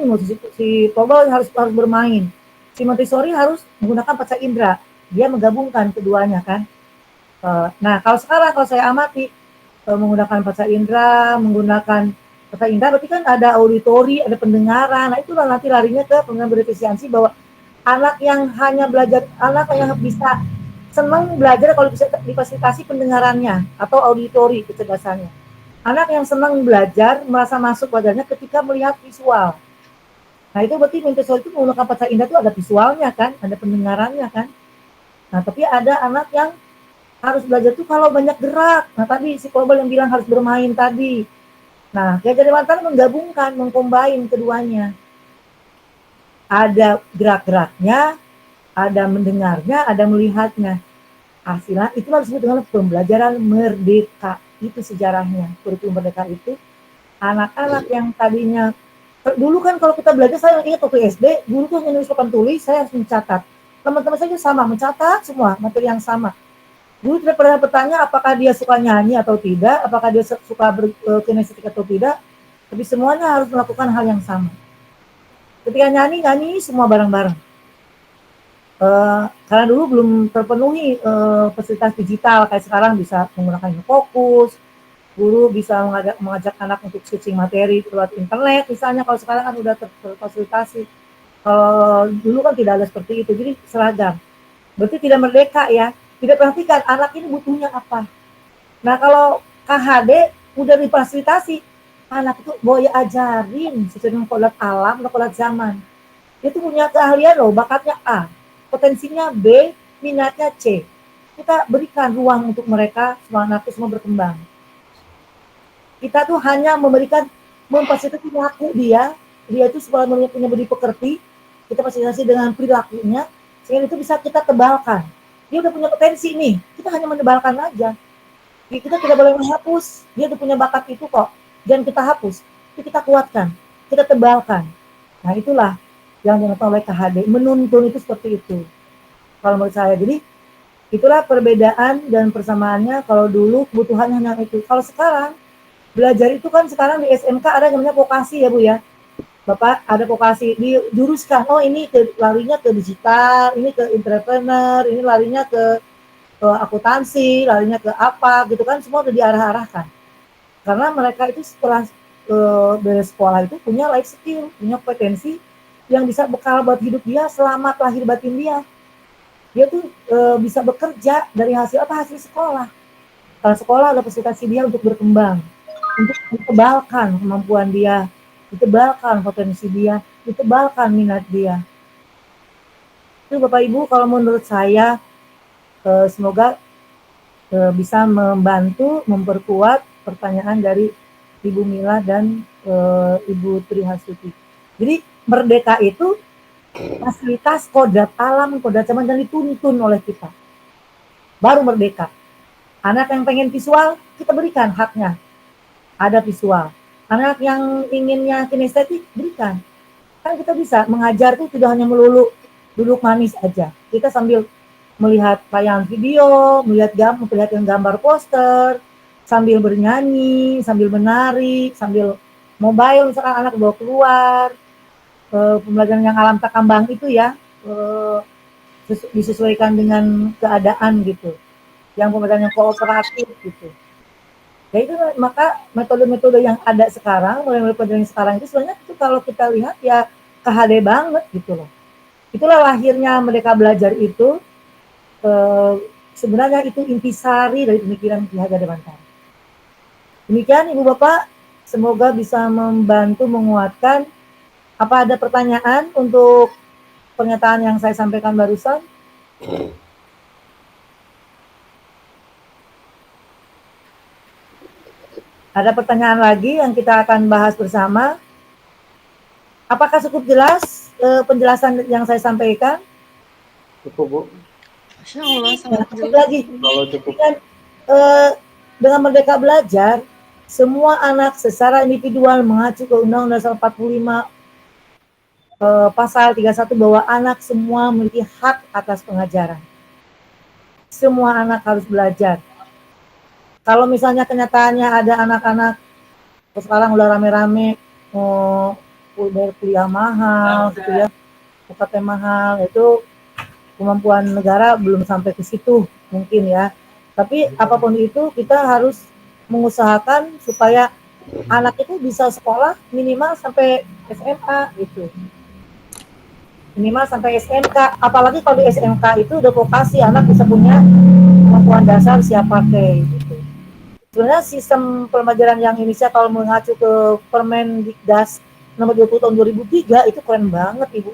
si Tobal harus bermain, si Montessori harus menggunakan panca indera, dia menggabungkan keduanya kan. Nah kalau sekarang kalau saya amati menggunakan panca indera, berarti kan ada auditori, ada pendengaran. Nah itulah nanti larinya ke pendengaran berefisiensi, bahwa anak yang hanya belajar, anak yang bisa senang belajar kalau bisa difasilitasi pendengarannya atau auditori kecerdasannya. Anak yang senang belajar merasa masuk pelajarannya ketika melihat visual. Nah itu berarti Montessori itu menggunakan panca indera itu ada visualnya kan, ada pendengarannya kan. Nah tapi ada anak yang harus belajar tuh kalau banyak gerak. Nah tadi si Kobal yang bilang harus bermain tadi. Nah Ki Hajar Dewantara menggabungkan, mengcombine keduanya. Ada gerak-geraknya, ada mendengarnya, ada melihatnya. Hasilnya itu harus disebut dengan pembelajaran merdeka. Itu sejarahnya. Kurikulum merdeka itu anak-anak yang tadinya dulu kan kalau kita belajar, saya ingat waktu SD, dulu tuh hanya nulis papan tulis, saya harus mencatat. Teman-teman saya sama, mencatat semua materi yang sama. Dulu tidak pernah bertanya apakah dia suka nyanyi atau tidak, apakah dia suka kinestetik atau tidak, tapi semuanya harus melakukan hal yang sama. Ketika nyanyi semua bareng-bareng. Karena dulu belum terpenuhi fasilitas digital kayak sekarang, bisa menggunakan fokus, guru bisa mengajak anak untuk switching materi lewat internet, misalnya. Kalau sekarang kan udah terfasilitasi. Kalau dulu kan tidak ada seperti itu, jadi seragam. Berarti tidak merdeka ya. Tidak perhatikan anak ini butuhnya apa. Nah kalau KHD udah difasilitasi, anak itu boleh ajarin sesuai dengan kodrat alam atau kodrat zaman. Dia tuh punya keahlian loh, bakatnya A, potensinya B, minatnya C. Kita berikan ruang untuk mereka, semua anak itu semua berkembang. Kita tuh hanya memfasilitasi perilaku dia itu supaya punya budi pekerti, kita fasilitasi dengan perilakunya, sehingga itu bisa kita tebalkan. Dia udah punya potensi nih, kita hanya menebalkan aja. Kita tidak boleh menghapus, dia udah punya bakat itu kok. Jangan kita hapus, itu kita kuatkan, kita tebalkan. Nah itulah yang dilakukan oleh KHD, menuntun itu seperti itu. kalau menurut saya. Jadi itulah perbedaan dan persamaannya. Kalau dulu kebutuhannya hanya itu. Kalau sekarang belajar itu kan sekarang di SMK ada namanya vokasi ya Bu ya. Bapak ada vokasi dijuruskan. Oh ini larinya ke digital, ini ke entrepreneur, ini larinya ke akuntansi, larinya ke apa gitu kan, semua udah diarah-arahkan. Karena mereka itu setelah dari sekolah itu punya life skill, punya potensi yang bisa bekal buat hidup dia selama lahir batin dia. Dia tuh bisa bekerja dari hasil apa? Hasil sekolah. Kalau sekolah ada fasilitasi dia untuk berkembang, untuk ditebalkan kemampuan dia, ditebalkan potensi dia, ditebalkan minat dia. Itu Bapak Ibu kalau menurut saya semoga bisa membantu memperkuat pertanyaan dari Ibu Mila dan Ibu Trihasuti. Jadi merdeka itu fasilitas kodrat alam, kodrat zaman dan dituntun oleh kita. Baru merdeka. Anak yang pengen visual, kita berikan haknya. Ada visual. Anak yang inginnya kinestetik, berikan. Kan kita bisa mengajar itu tidak hanya melulu duduk manis aja. Kita sambil melihat tayangan video, melihat gambar poster, sambil bernyanyi, sambil menari, sambil mobile misalkan anak bawa keluar, pembelajaran yang alam takambang itu ya, disesuaikan dengan keadaan gitu, yang pembelajaran yang kooperatif gitu. Ya itu maka metode-metode yang ada sekarang, mulai pembelajaran sekarang itu sebenarnya itu kalau kita lihat ya KHD banget gitu loh. Itulah lahirnya Merdeka Belajar itu. Sebenarnya itu intisari dari pemikiran Ki Hajar Dewantara. Demikian Ibu Bapak, semoga bisa membantu menguatkan. Apa ada pertanyaan untuk pernyataan yang saya sampaikan barusan? Ada pertanyaan lagi yang kita akan bahas bersama. Apakah cukup jelas penjelasan yang saya sampaikan? Cukup Bu. Masya Allah, sangat Cukup jelas. lagi. Kalau cukup. Dan, dengan Merdeka Belajar, semua anak secara individual mengacu ke Undang-Undang 45 pasal 31 bahwa anak semua memiliki hak atas pengajaran. Semua anak harus belajar. Kalau misalnya kenyataannya ada anak-anak sekarang udah rame-rame mau bayar kuliah mahal gitu ya, UKT mahal, itu kemampuan negara belum sampai ke situ mungkin ya. Tapi apapun itu kita harus mengusahakan supaya anak itu bisa sekolah minimal sampai SMA gitu. Minimal sampai SMK, apalagi kalau di SMK itu udah vokasi, anak bisa punya kemampuan dasar siap pakai gitu. Sebenarnya sistem pembelajaran yang Indonesia kalau mengacu ke Permendikdas nomor 20 tahun 2003 itu keren banget Ibu.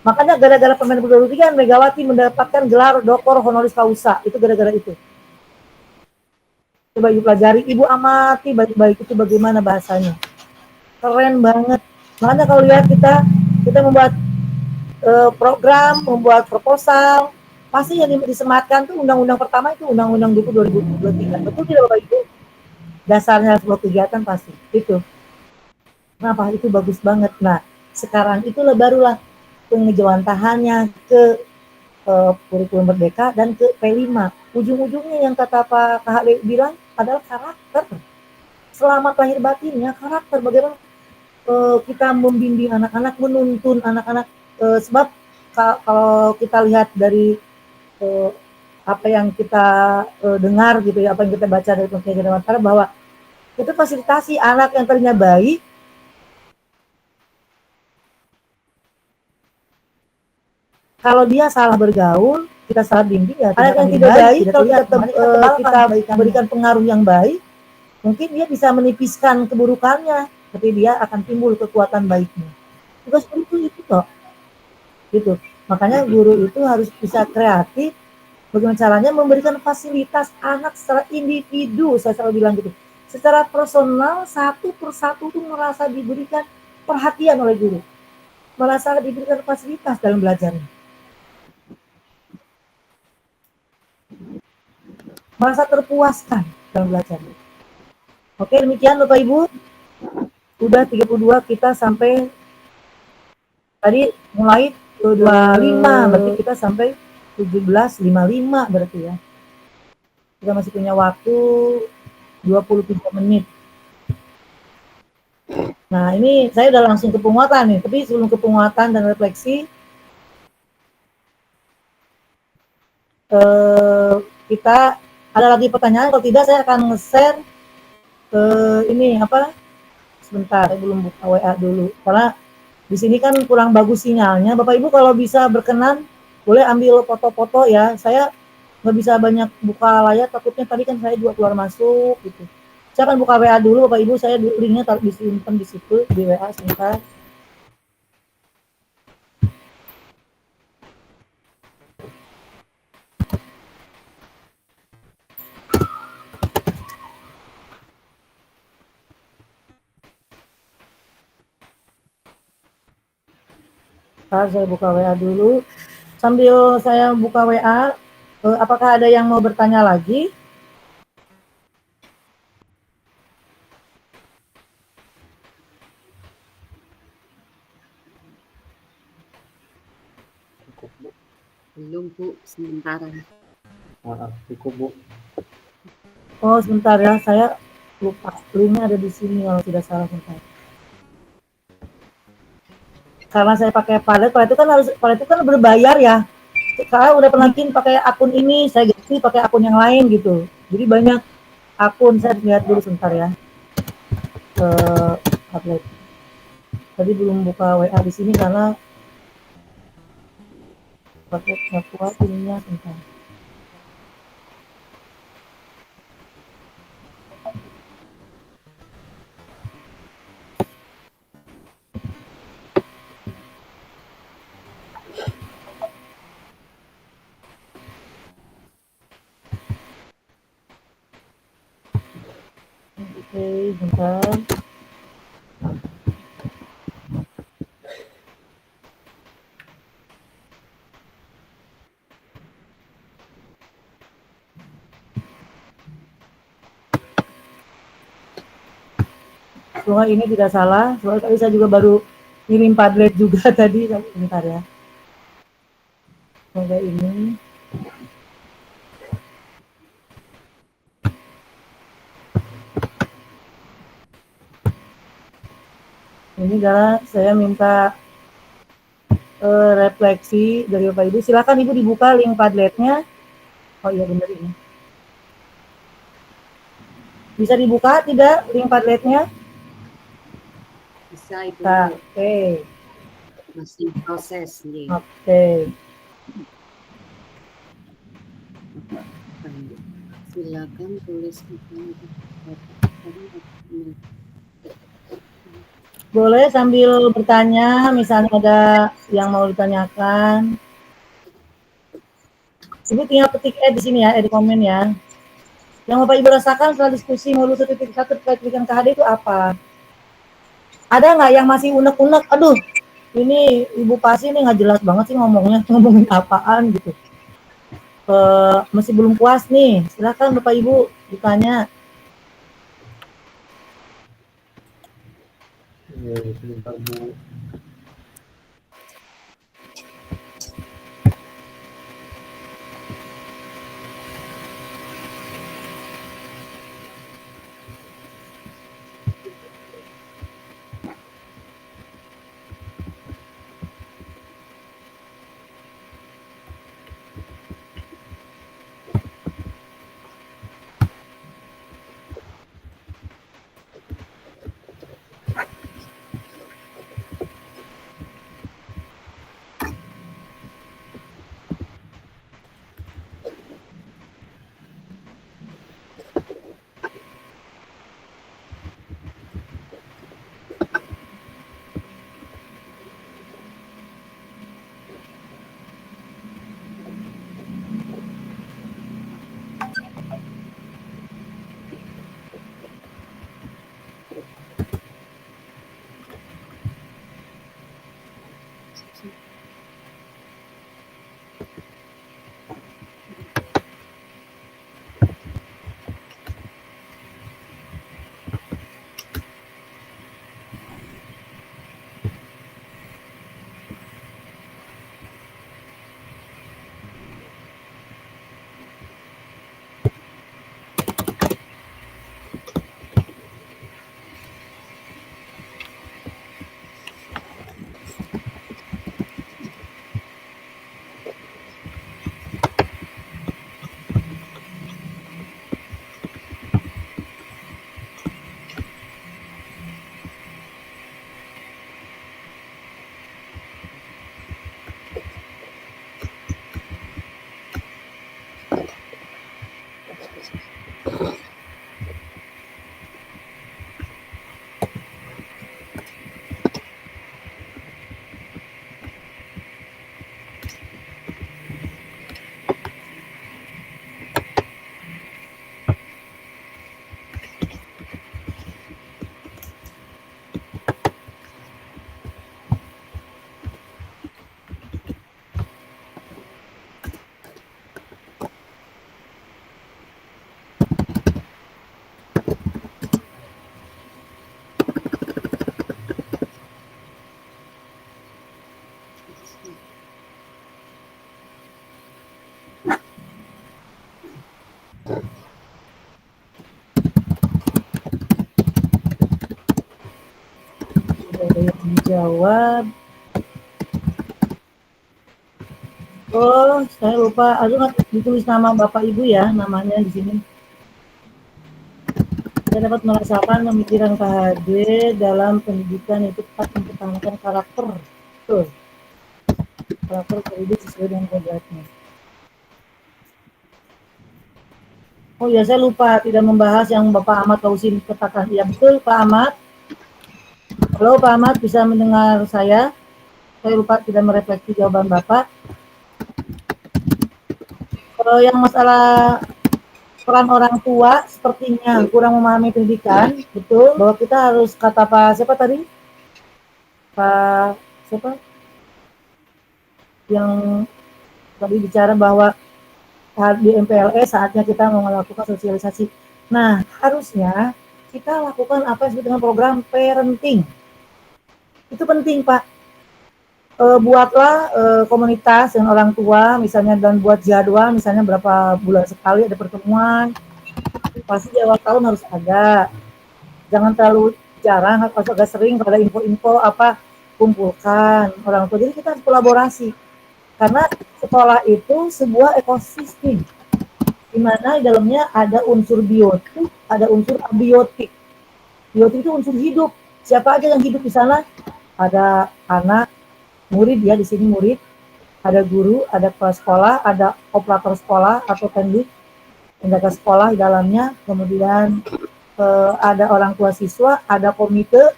Makanya gara-gara Permendikbud 2003 Megawati mendapatkan gelar Doktor Honoris Causa, itu gara-gara itu. Coba Ibu pelajari, Ibu amati baik-baik itu bagaimana bahasanya. Keren banget. Makanya kalau lihat kita membuat program, membuat proposal, pasti yang disematkan tuh undang-undang pertama itu Undang-Undang 2023. Betul tidak Bapak Ibu? Dasarnya sebuah kegiatan pasti itu. Kenapa? Itu bagus banget. Nah, sekarang itulah barulah pengejawantahannya ke kurikulum Merdeka dan ke P5. Ujung-ujungnya yang kata Pak KHD bilang adalah karakter. Selamat lahir batinnya, karakter. Bagaimana kita membimbing anak-anak, menuntun anak-anak. Sebab kalau kita lihat dari apa yang kita dengar gitu ya, apa yang kita baca dari Ki Hajar Dewantara, bahwa itu fasilitasi anak yang tadinya baik kalau dia salah bergaul, kita salah bimbing ya. Anak yang tidak baik kalau kita berikan pengaruh yang baik, mungkin dia bisa menipiskan keburukannya, tapi dia akan timbul kekuatan baiknya. Tugas guru itu kok. Gitu. Makanya guru itu harus bisa kreatif. Bagaimana caranya memberikan fasilitas anak secara individu, saya selalu bilang gitu. Secara personal, satu persatu itu merasa diberikan perhatian oleh guru. Merasa diberikan fasilitas dalam belajarnya. Merasa terpuaskan dalam belajarnya. Oke, demikian Bapak Ibu. Udah 32 kita sampai tadi mulai 25, berarti kita sampai 17.55 berarti ya. Kita masih punya waktu 23 menit. Nah, ini saya udah langsung ke penguatan nih, tapi sebelum ke penguatan dan refleksi, kita ada lagi pertanyaan, kalau tidak saya akan nge-share ini apa, sebentar, saya belum buka WA dulu, karena di sini kan kurang bagus sinyalnya. Bapak Ibu kalau bisa berkenan, boleh ambil foto-foto ya, saya nggak bisa banyak buka layar, takutnya tadi kan saya juga keluar masuk gitu. Saya akan buka WA dulu Bapak Ibu, saya linknya disimpan di situ, di WA sebentar. Saya buka WA dulu. Sambil saya buka WA, apakah ada yang mau bertanya lagi? Belum Bu, sementara. Cukup Bu. Oh sebentar ya, saya lupa. Linknya ada di sini kalau tidak salah, sebentar. Karena saya pakai Padlet itu kan berbayar ya. Saya udah pernah bikin pakai akun ini, saya ganti pakai akun yang lain gitu. Jadi banyak akun, saya lihat dulu sebentar ya. Padlet. Tadi belum buka WA di sini karena Padlet nggak kuat ininya, sebentar. Oke, bentar. Semoga ini tidak salah. Soalnya tadi saya juga baru ngirim Padlet juga tadi. Bentar ya. Semoga ini. Ini adalah saya minta refleksi dari Bapak Ibu. Silakan Ibu dibuka link Padletnya. Oh iya benar ini. Bisa dibuka tidak link Padletnya? Bisa Ibu. Oke. Masih proses nih. Oke. Silakan tulis. Boleh sambil bertanya, misalnya ada yang mau ditanyakan. Ibu tinggal ketik di sini ya, di komen ya. Yang Bapak Ibu rasakan setelah diskusi modul 1.1 terkait pendidikan KHD itu apa? Ada nggak yang masih unek-unek? Aduh, ini Ibu Pasi ini nggak jelas banget sih ngomongnya, ngomongin apaan gitu. Masih belum puas nih, silakan Bapak Ibu ditanya. Sebentar Bu. jawab. Oh, saya lupa. Aduh, nggak ditulis nama Bapak Ibu ya, namanya di sini. Saya dapat merasakan pemikiran KHD dalam pendidikan itu tepat mempertahankan karakter. Betul. Karakter pendidik sesuai dengan kodratnya. Oh ya, saya lupa tidak membahas yang Bapak Ahmad Kausin katakan. Ya betul, Pak Ahmad. Halo Pak Ahmad, bisa mendengar saya? Saya lupa tidak merefleksi jawaban Bapak. Kalau yang masalah peran orang tua sepertinya kurang memahami pendidikan, betul, bahwa kita harus kata Pak siapa tadi? Pak siapa? Yang tadi bicara bahwa di MPLS saatnya kita mau melakukan sosialisasi. Nah, harusnya kita lakukan apa yang disebut dengan program parenting. Itu penting, Pak. Buatlah komunitas dengan orang tua misalnya dan buat jadwal misalnya berapa bulan sekali ada pertemuan, pasti di awal tahun harus ada, jangan terlalu jarang, harus agak sering kalau ada info-info apa kumpulkan orang tua. Jadi kita harus kolaborasi karena sekolah itu sebuah ekosistem di mana di dalamnya ada unsur biotik, ada unsur abiotik. Biotik itu unsur hidup, siapa aja yang hidup di sana, ada anak, murid ya, di sini murid, ada guru, ada kepala sekolah, ada operator sekolah atau penjaga sekolah di dalamnya, kemudian ada orang tua siswa, ada komite,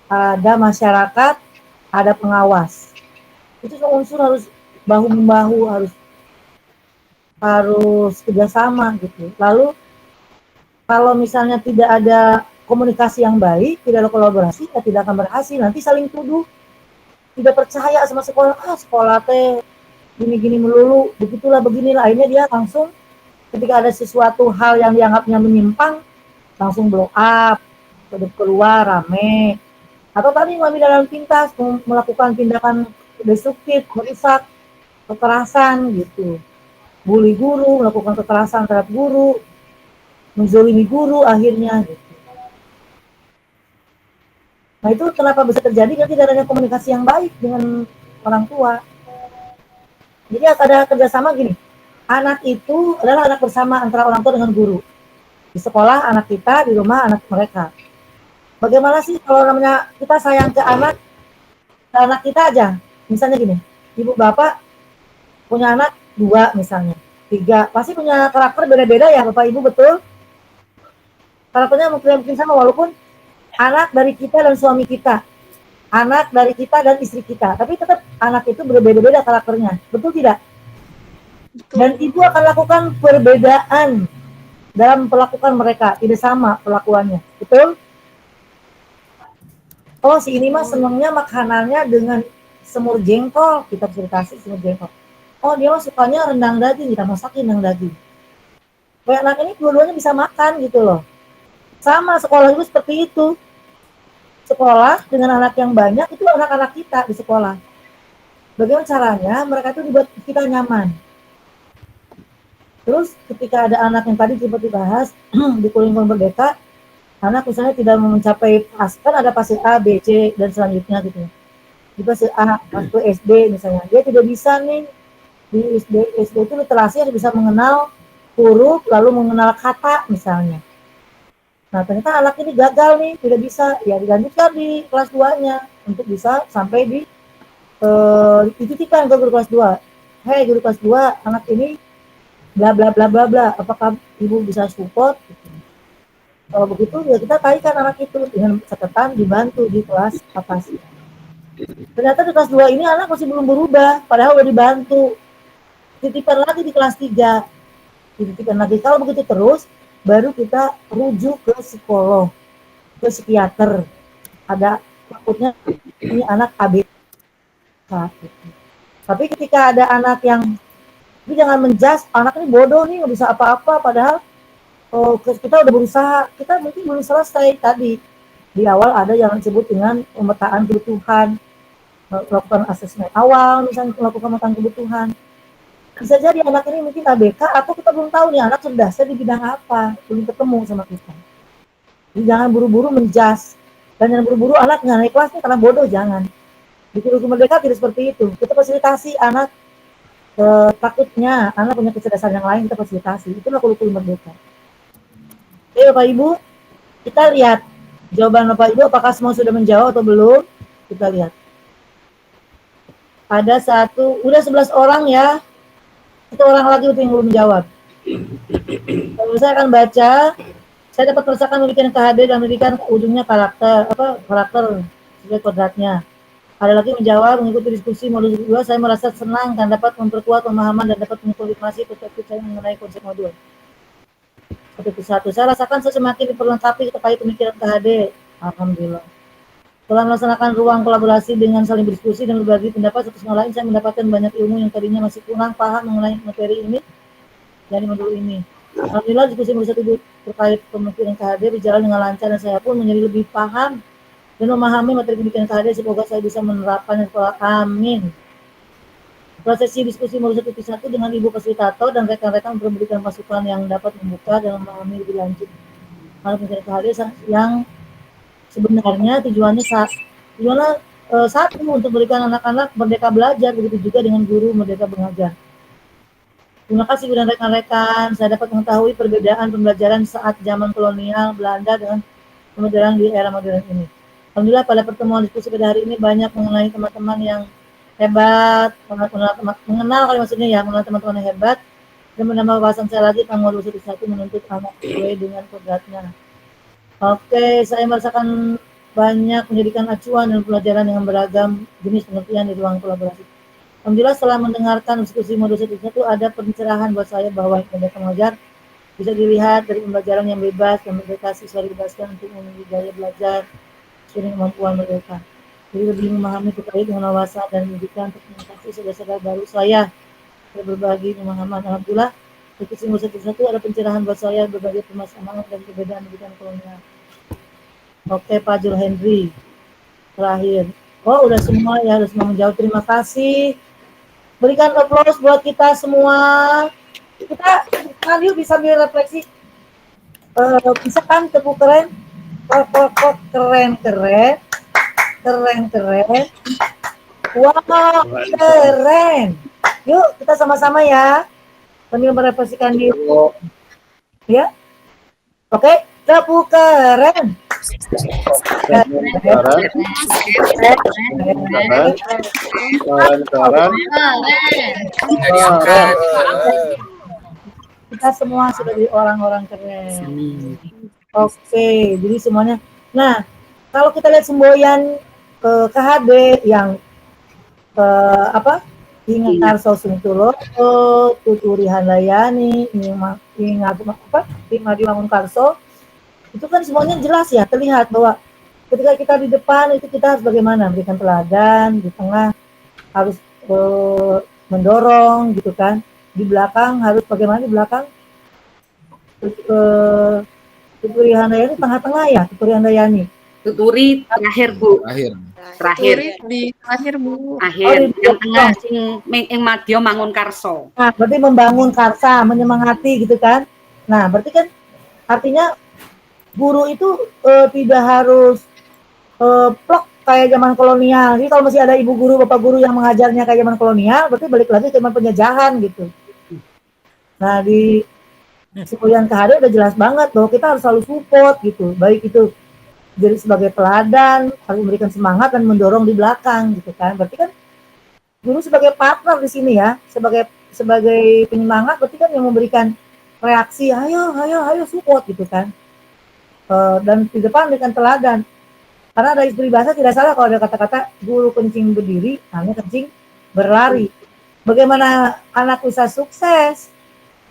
ada masyarakat, ada pengawas. Itu semua unsur harus bahu membahu, harus kerjasama gitu. Lalu kalau misalnya tidak ada komunikasi yang baik, tidak ada kolaborasi, ya tidak akan berhasil. Nanti saling tuduh, tidak percaya sama sekolah, sekolah teh gini-gini melulu, begitulah beginilah. Akhirnya dia langsung ketika ada sesuatu hal yang dianggapnya menyimpang, langsung blow up, keluar rame. Atau tadi mengambil dalam pintas, melakukan tindakan destruktif, merusak, kekerasan gitu. Bully guru, melakukan kekerasan terhadap guru, menzolimi guru akhirnya gitu. Nah itu kenapa bisa terjadi karena tidak adanya komunikasi yang baik dengan orang tua. Jadi ada kerjasama gini, anak itu adalah anak bersama antara orang tua dengan guru. Di sekolah anak kita, di rumah anak mereka. Bagaimana sih kalau namanya kita sayang ke anak kita aja. Misalnya gini, ibu bapak punya anak 2 misalnya, 3, pasti punya karakter beda-beda ya bapak ibu, betul? Karakternya mungkin sama walaupun anak dari kita dan suami kita, anak dari kita dan istri kita, tapi tetap anak itu berbeda-beda karakternya, betul tidak? Betul. Dan ibu akan lakukan perbedaan dalam perlakuan mereka, tidak sama perlakuannya, betul? Oh si ini mah senangnya makanannya dengan semur jengkol, kita kasih semur jengkol. Oh dia mah sukanya rendang daging, kita masakin rendang daging. Kayak anak ini dua-duanya bisa makan gitu loh. Sama sekolah itu seperti itu. Sekolah dengan anak yang banyak itu anak-anak kita di sekolah. Bagaimana caranya mereka itu dibuat kita nyaman. Terus ketika ada anak yang tadi seperti dibahas di kurikulum merdeka, anak misalnya tidak mencapai pas, kan ada fase A, B, C dan selanjutnya gitu. Di fase A, fase SD misalnya, dia tidak bisa nih di SD itu literasi harus bisa mengenal huruf lalu mengenal kata misalnya. Nah ternyata anak ini gagal nih, tidak bisa, ya dilanjutkan di kelas 2-nya untuk bisa sampai dititipkan ke guru kelas 2. Hei guru kelas 2, anak ini bla bla bla bla bla, apakah ibu bisa support? Gitu. Kalau begitu ya kita taikan anak itu dengan catatan dibantu di kelas atas. Ternyata di kelas 2 ini anak masih belum berubah, padahal udah dibantu. Titipkan lagi di kelas 3, dititipkan lagi. Kalau begitu terus, baru kita rujuk ke psikolog, ke psikiater. Ada takutnya ini anak ABK. Tapi ketika ada anak yang, ini jangan menjudge, anak ini bodoh nih, nggak bisa apa-apa, padahal kita udah berusaha, kita mungkin belum selesai tadi. Di awal ada yang disebut dengan pemetaan kebutuhan, melakukan asesmen awal, misalnya melakukan pemetaan kebutuhan. Bisa jadi anak ini mungkin ABK atau kita belum tahu nih anak cerdasnya di bidang apa, belum ketemu sama kita. Jadi jangan buru-buru menjudge. Dan jangan buru-buru anak nggak naik kelas nih karena bodoh, jangan. Di kurikulum merdeka tidak seperti itu. Kita fasilitasi anak, takutnya anak punya kecerdasan yang lain, kita fasilitasi. Itulah kurikulum merdeka. Oke Bapak Ibu, kita lihat jawaban Bapak Ibu apakah semua sudah menjawab atau belum. Kita lihat. Ada udah 11 orang ya. 1 orang lagi yang belum menjawab. Lalu saya akan baca. Saya dapat merasakan membuat KHD dan memberikan ujungnya karakter sesuai kodratnya. Ada lagi menjawab mengikuti diskusi modul 2. Saya merasa senang dan dapat memperkuat pemahaman dan dapat mengkonfirmasi perspektif saya mengenai konsep modul. Satu. Saya rasakan saya semakin diperlengkapi terkait pemikiran KHD. Alhamdulillah. Setelah melaksanakan ruang kolaborasi dengan saling berdiskusi dan berbagi pendapat satu sama lain, saya mendapatkan banyak ilmu yang tadinya masih kurang paham mengenai materi ini dari modul ini. Alhamdulillah diskusi modul 1 terkait pemikiran KHD berjalan dengan lancar dan saya pun menjadi lebih paham dan memahami materi pemikiran KHD. Semoga saya bisa menerapkannya. Amin. Prosesi diskusi modul 1 dengan Ibu Fasilitator dan rekan-rekan memberikan masukan yang dapat membuka dan memahami lebih lanjut pemikiran KHD yang sebenarnya tujuannya satu untuk berikan anak-anak merdeka belajar, begitu juga dengan guru merdeka mengajar. Terima kasih dan rekan-rekan, saya dapat mengetahui perbedaan pembelajaran saat zaman kolonial Belanda dengan pembelajaran di era modern ini. Alhamdulillah pada pertemuan diskusi pada hari ini banyak mengenai teman-teman yang hebat, mengenal teman-teman yang hebat, dan menambah wawasan saya lagi tentang modul 1 menuntut anak sesuai dengan kodratnya. Oke, saya merasakan banyak menjadikan acuan dan pelajaran dengan beragam jenis pengertian di ruang kolaborasi. Alhamdulillah setelah mendengarkan diskusi modul 1 ada pencerahan buat saya bahwa merdeka mengajar bisa dilihat dari pembelajaran yang bebas dan merdeka siswa dibebaskan untuk memiliki gaya belajar sesuai kemampuan mereka. Jadi lebih memahami terkait dengan wawasan dan pendidikan komunikasi saudara-saudara baru saya berbagi pemahaman. Alhamdulillah diskusi modul 1 ada pencerahan buat saya berbagai permasalahan dan perbedaan pendidikan kolonial. Oke Pak Jul Henry terakhir. Oh udah semua ya, harus menjawab. Terima kasih. Berikan aplaus buat kita semua. Kita yuk bisa refleksi. Bisa kan tepuk keren? Keren. Wow, keren. Yuk kita sama-sama ya. Sambil merefleksikan diri. Ya. Oke, tepuk keren. Kita semua sudah jadi orang-orang keren. Oke, jadi semuanya. Nah, kalau kita lihat semboyan KHD yang Ingat Karso Suntulo, Tuturi Handayani, Madi Mangun Karso, itu kan semuanya jelas ya, terlihat bahwa ketika kita di depan itu kita harus bagaimana, memberikan teladan, di tengah harus mendorong gitu kan, di belakang harus bagaimana, di belakang Tuturi Handayani tengah-tengah ya, Tuturi Handayani. Tuturi terakhir Bu. Terakhir di akhir Bu. Akhir yang tengah yang Madya Mangun Karso. Nah, berarti membangun karsa, menyemangati gitu kan. Nah, berarti kan artinya guru itu tidak harus plok kayak zaman kolonial. Jadi kalau masih ada ibu guru, bapak guru yang mengajarnya kayak zaman kolonial, berarti balik lagi ke zaman penjajahan gitu. Nah, di semboyan KHD udah jelas banget bahwa kita harus selalu support gitu. Baik itu jadi sebagai teladan, harus memberikan semangat dan mendorong di belakang gitu kan. Berarti kan guru sebagai partner di sini ya, sebagai penyemangat, berarti kan yang memberikan reaksi, ayo support gitu kan. Dan di depan dengan teladan. Karena ada istri bahasa tidak salah kalau ada kata-kata guru kencing berdiri, hanya kencing berlari. Bagaimana anak bisa sukses?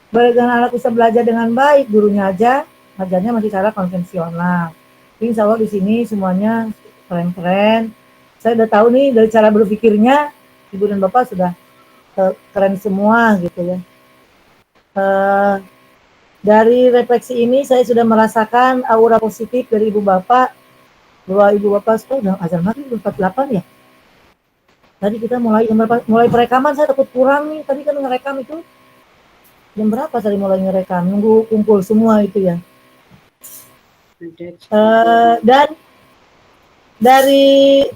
Bagaimana anak bisa belajar dengan baik? Gurunya aja ngajarnya masih cara konvensional. Insya Allah di sini semuanya keren-keren. Saya udah tahu nih dari cara berpikirnya, Ibu dan Bapak sudah keren semua gitu ya. Dari refleksi ini saya sudah merasakan aura positif dari Ibu Bapak, bahwa Ibu Bapak sudah azan maghrib 48 ya. Tadi kita mulai perekaman, saya takut kurang nih. Tadi kan ngerekam itu jam berapa tadi mulai ngerekam? Nunggu kumpul semua itu ya. Dan dari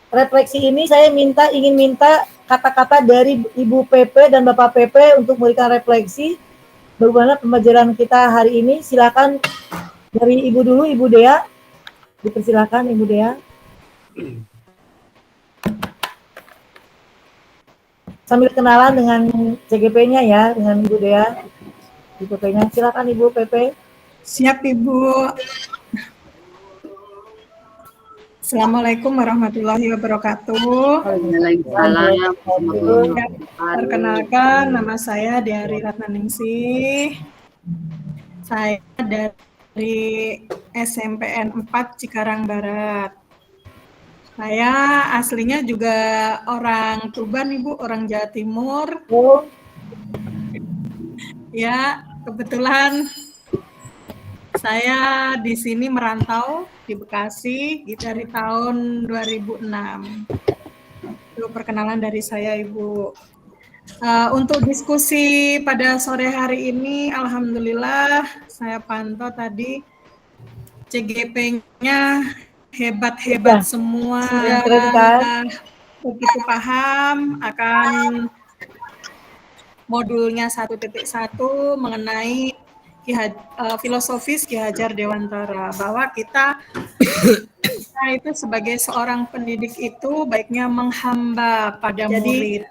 refleksi ini saya ingin minta kata-kata dari Ibu PP dan Bapak PP untuk memberikan refleksi bagaimana pembelajaran kita hari ini. Silakan dari Ibu dulu, Ibu Dea. Dipersilakan Ibu Dea. Sambil kenalan dengan CGP-nya ya, dengan Ibu Dea. Ibu PP-nya. Silakan Ibu PP. Siap Ibu. Assalamualaikum warahmatullahi wabarakatuh. Waalaikumsalam. Perkenalkan, nama saya Diari Ratnaningsih. Saya dari SMPN 4 Cikarang Barat. Saya aslinya juga orang Tuban, Ibu, orang Jawa Timur. Ya, kebetulan saya di sini merantau di Bekasi dari tahun 2006. Itu perkenalan dari saya, Ibu. Untuk diskusi pada sore hari ini, alhamdulillah saya pantau tadi CGP-nya hebat-hebat semua. Begitu paham akan modulnya 1.1 mengenai filosofis Ki Hajar Dewantara, bahwa kita itu sebagai seorang pendidik itu baiknya menghamba pada murid,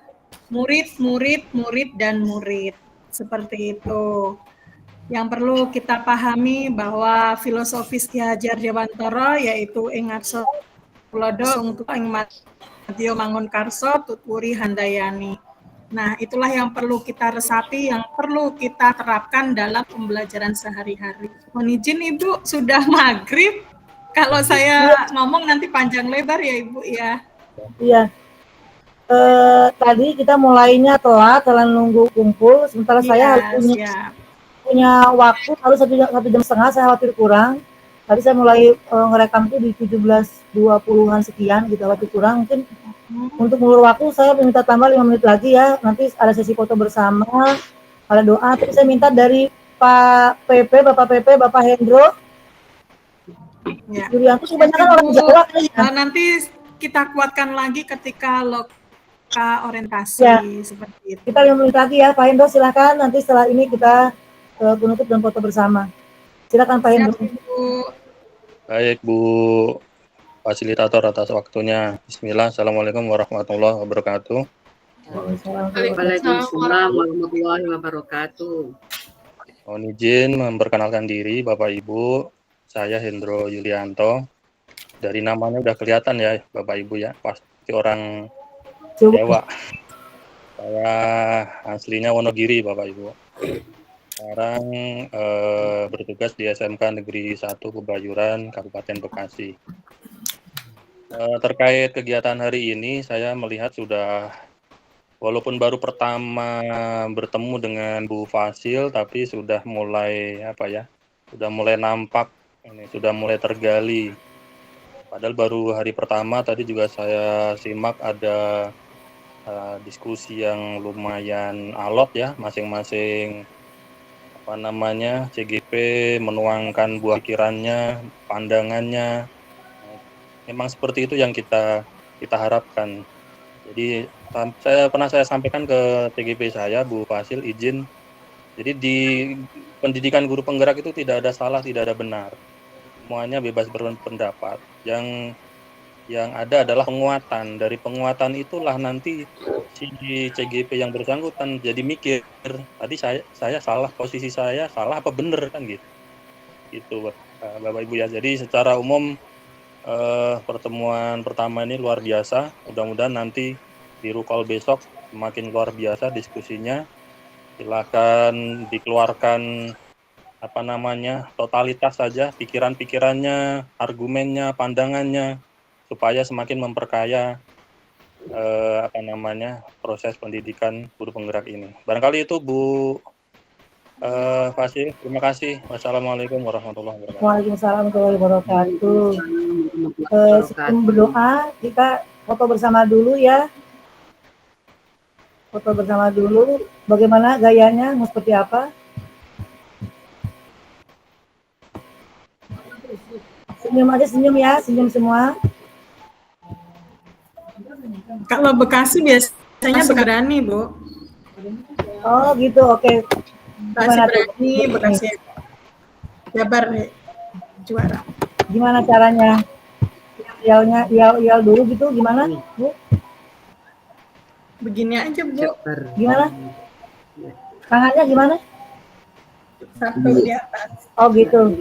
dan murid. Seperti itu. Yang perlu kita pahami bahwa filosofis Ki Hajar Dewantara yaitu Ingat Tulodo untuk Matio Mangunkarso Tutwuri Handayani. Nah, itulah yang perlu kita resapi, yang perlu kita terapkan dalam pembelajaran sehari-hari. Mohon izin Ibu, sudah maghrib. Kalau saya ngomong nanti panjang lebar ya Ibu ya. Iya. Tadi kita mulainya telat, nunggu kumpul. Sementara saya harus punya waktu harus 1 jam setengah, saya khawatir kurang. Tadi saya mulai ngerekam tuh di 17.20-an sekian gitu, khawatir kurang. Mungkin untuk mengulur waktu saya minta tambah 5 menit lagi ya. Nanti ada sesi foto bersama, ada doa. Tapi saya minta dari Pak PP, Bapak PP, Bapak Hendro. Ya. Yulianto kebanyakan orang Jawa kayaknya. Nanti kita kuatkan lagi ketika loka orientasi ya, seperti itu. Kita 5 menit lagi ya, Pak Hendro silakan. Nanti setelah ini kita penutup dan foto bersama. Silakan Pak Hendro. Baik Bu fasilitator atas waktunya. Bismillah. Assalamualaikum warahmatullahi wabarakatuh. Waalaikumsalam warahmatullahi wabarakatuh. Mohon izin memperkenalkan diri Bapak Ibu. Saya Hendro Yulianto. Dari namanya udah kelihatan ya Bapak Ibu ya, pasti orang Jawa. Saya aslinya Wonogiri Bapak Ibu. Sekarang bertugas di SMK Negeri 1 Kebayoran, Kabupaten Bekasi. Terkait kegiatan hari ini, saya melihat sudah, walaupun baru pertama bertemu dengan Bu Fasil, tapi sudah mulai sudah mulai nampak, sudah mulai tergali. Padahal baru hari pertama, tadi juga saya simak ada diskusi yang lumayan alot ya, masing-masing CGP menuangkan buah pikirannya, pandangannya. Memang seperti itu yang kita harapkan. Jadi saya sampaikan ke CGP saya, Bu Fasil, izin. Jadi di pendidikan guru penggerak itu tidak ada salah, tidak ada benar. Semuanya bebas berpendapat. Yang ada adalah penguatan. Dari penguatan itulah nanti si CGP yang bersangkutan jadi mikir, tadi saya salah, posisi saya salah apa benar kan gitu. Itu Bapak Ibu ya. Jadi secara umum pertemuan pertama ini luar biasa. Mudah-mudahan nanti di Rukol besok semakin luar biasa diskusinya. Silakan dikeluarkan totalitas saja, pikiran-pikirannya, argumennya, pandangannya, supaya semakin memperkaya proses pendidikan guru penggerak ini. Barangkali itu Bu Fasil. Terima kasih. Wassalamualaikum warahmatullahi wabarakatuh. Waalaikumsalam warahmatullahi wabarakatuh. Sebelum berdoa, kita foto bersama dulu ya. Foto bersama dulu. Bagaimana gayanya? Mau seperti apa? Senyum aja, senyum ya, senyum semua. kalau Bekasi biasanya berani, Bu. Oh gitu, oke. Bekasi Gimana tuh? berani, Bekasi Jabar juara. Gimana caranya? Yel dulu gitu, gimana, Bu? Begini aja, Bu. Jabar. Gimana? Tangannya gimana? Satu di atas. Oh gitu.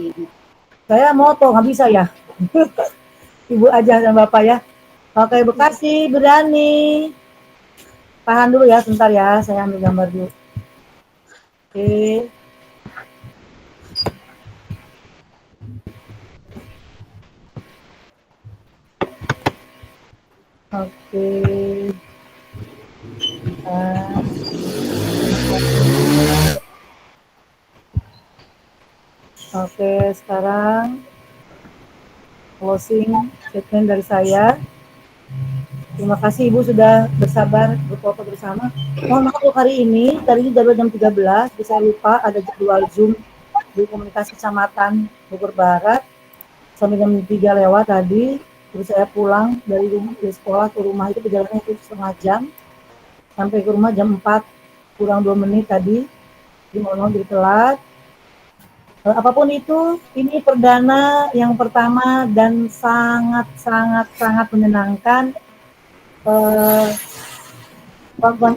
Saya moto, nggak bisa ya. Ibu aja dan Bapak ya. Oke, Bekasi berani. Tahan dulu ya, sebentar ya. Saya ambil gambar dulu. Oke. Oke. Oke, sekarang closing statement dari saya. Terima kasih Ibu sudah bersabar berfoto bersama. Mohon maaf untuk hari ini, tadi jadwal jam 13, saya lupa ada jadwal Zoom di komunikasi kecamatan Bogor Barat sampai jam 3 lewat tadi. Terus saya pulang dari sekolah ke rumah itu perjalanannya itu setengah jam. Sampai ke rumah jam 4 kurang 2 menit tadi. Jadi mohon jadi telat. Apapun itu, ini perdana yang pertama dan sangat menyenangkan.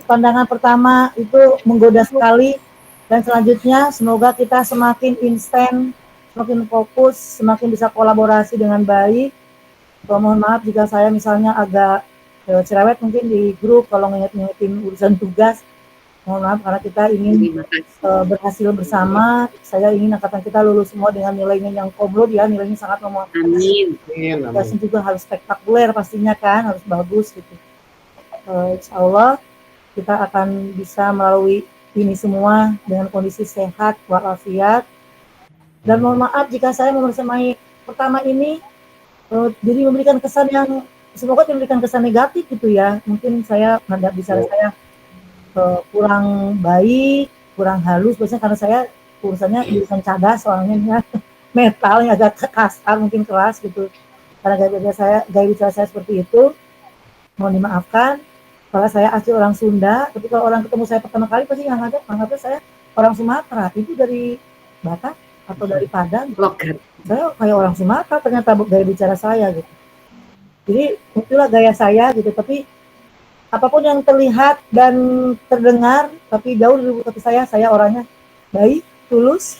Pandangan pertama itu menggoda sekali, dan selanjutnya semoga kita semakin instan, semakin fokus, semakin bisa kolaborasi dengan baik. Mohon maaf jika saya misalnya agak cerewet mungkin di grup kalau ngingetin urusan tugas. Mohon maaf karena kita ingin berhasil bersama. Saya ingin angkatan kita lulus semua dengan nilainya yang komplot ya, nilainya sangat memuaskan. Amin. Tugasnya juga harus spektakuler pastinya kan, harus bagus gitu. Insya Allah kita akan bisa melalui ini semua dengan kondisi sehat walafiat. Dan mohon maaf jika saya membersamai pertama ini jadi memberikan kesan yang semoga memberikan kesan negatif gitu ya. Mungkin saya nggak bicara saya kurang baik, kurang halus, biasanya karena saya urusannya jurusan cadas soalnya ya, metal yang agak kasar, mungkin keras gitu. Karena gaya bicara saya seperti itu, mohon dimaafkan. Kalau saya asli orang Sunda, tapi kalau orang ketemu saya pertama kali pasti anggapnya saya orang Sumatera. Itu dari Batak atau dari Padang. Saya kayak orang Sumatera ternyata gaya bicara saya gitu. Jadi itulah gaya saya gitu, tapi apapun yang terlihat dan terdengar, tapi jauh dari kata saya orangnya baik, tulus.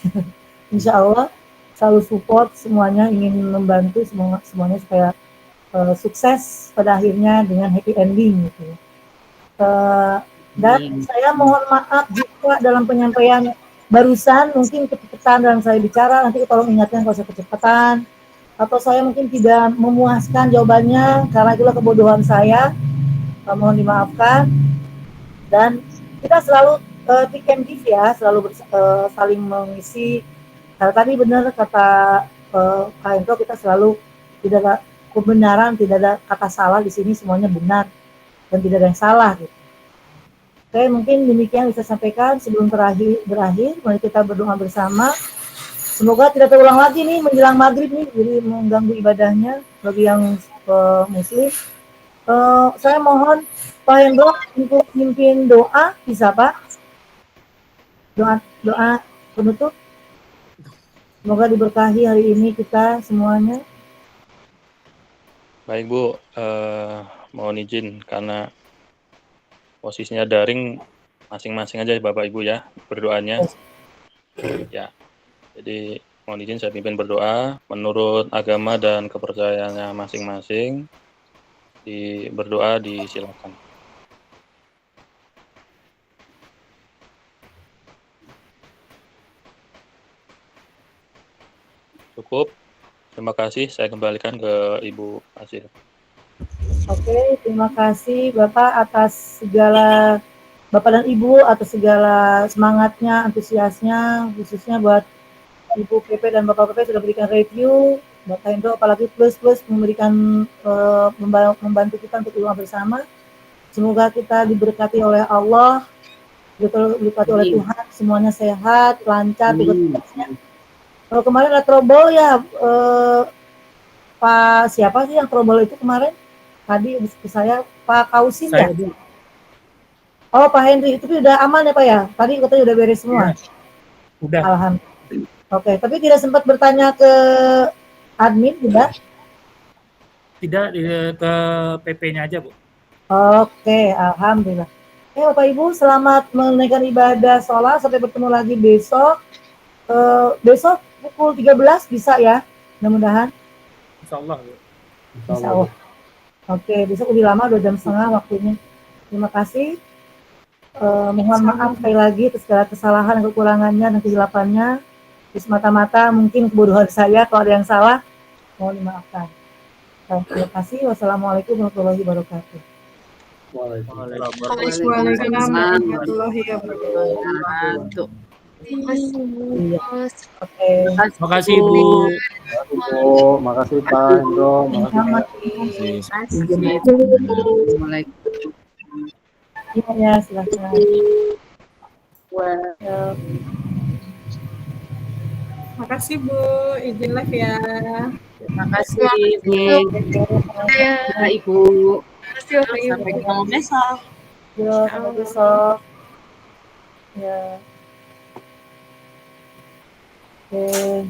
Insya Allah selalu support semuanya, ingin membantu semuanya supaya sukses pada akhirnya dengan happy ending gitu. Dan saya mohon maaf jika dalam penyampaian barusan mungkin kecepatan dalam saya bicara, nanti tolong ingatkan kalau saya kecepatan atau saya mungkin tidak memuaskan jawabannya karena itulah kebodohan saya. Mohon dimaafkan. Dan kita selalu take and give ya, selalu saling mengisi. Karena tadi benar kata Kak Hendro, kita selalu tidak ada kebenaran, tidak ada kata salah di sini, semuanya benar dan tidak ada yang salah gitu. Oke, mungkin demikian bisa sampaikan sebelum berakhir. Mari kita berdoa bersama. Semoga tidak terulang lagi nih menjelang maghrib nih, jadi mengganggu ibadahnya bagi yang muslim. Saya mohon Pak Hendro untuk pimpin doa, bisa Pak? Doa penutup. Semoga diberkahi hari ini kita semuanya. Baik Bu, mohon izin karena posisinya daring, masing-masing aja Bapak Ibu ya berdoanya. Ya, jadi mohon izin saya pimpin berdoa menurut agama dan kepercayaannya masing-masing. Berdoa disilakan. Cukup. Terima kasih. Saya kembalikan ke Ibu Asil. Oke, terima kasih Bapak atas segala Bapak dan Ibu atas segala semangatnya, antusiasnya, khususnya buat Ibu PP dan Bapak PP sudah berikan review. Bapak Hendro apalagi plus memberikan membantu kita untuk doa bersama. Semoga kita diberkati oleh Allah, diberkati oleh Tuhan, semuanya sehat, lancar tugas-tugasnya. Kalau kemarin ada trouble ya, Pak siapa sih yang trouble itu kemarin? Tadi saya Pak Kausin Saya, ya? Bu. Oh, Pak Henry, itu udah aman ya Pak ya? Tadi katanya udah beres semua? Ya, udah. Alhamdulillah. Oke, tapi tidak sempat bertanya ke admin, tidak? Tidak, ke PP-nya aja, Bu. Oke, alhamdulillah. Bapak Ibu, selamat menunaikan ibadah sholat. Sampai bertemu lagi besok. Besok pukul 13 bisa ya? Mudah-mudahan. Insya Allah, Bu. Insya Allah. Oke, besok lebih lama, 2 jam setengah waktunya. Terima kasih. Mohon maaf sekali lagi atas segala kesalahan, kekurangannya, dan kesilapannya. Semata-mata mungkin kebodohan saya, kalau ada yang salah, mohon dimaafkan. Terima kasih. Wassalamualaikum warahmatullahi wabarakatuh. Waalaikumsalam warahmatullahi wabarakatuh. Oke. Terima kasih, Bu. Makasih Pak Hendro, makasih. Assalamualaikum. Ya, silakan. Makasih Bu, izin live ya. Terima kasih, Bu. Ibu. Sampai ketemu besok. Ya, sampai besok. Ya. Oke.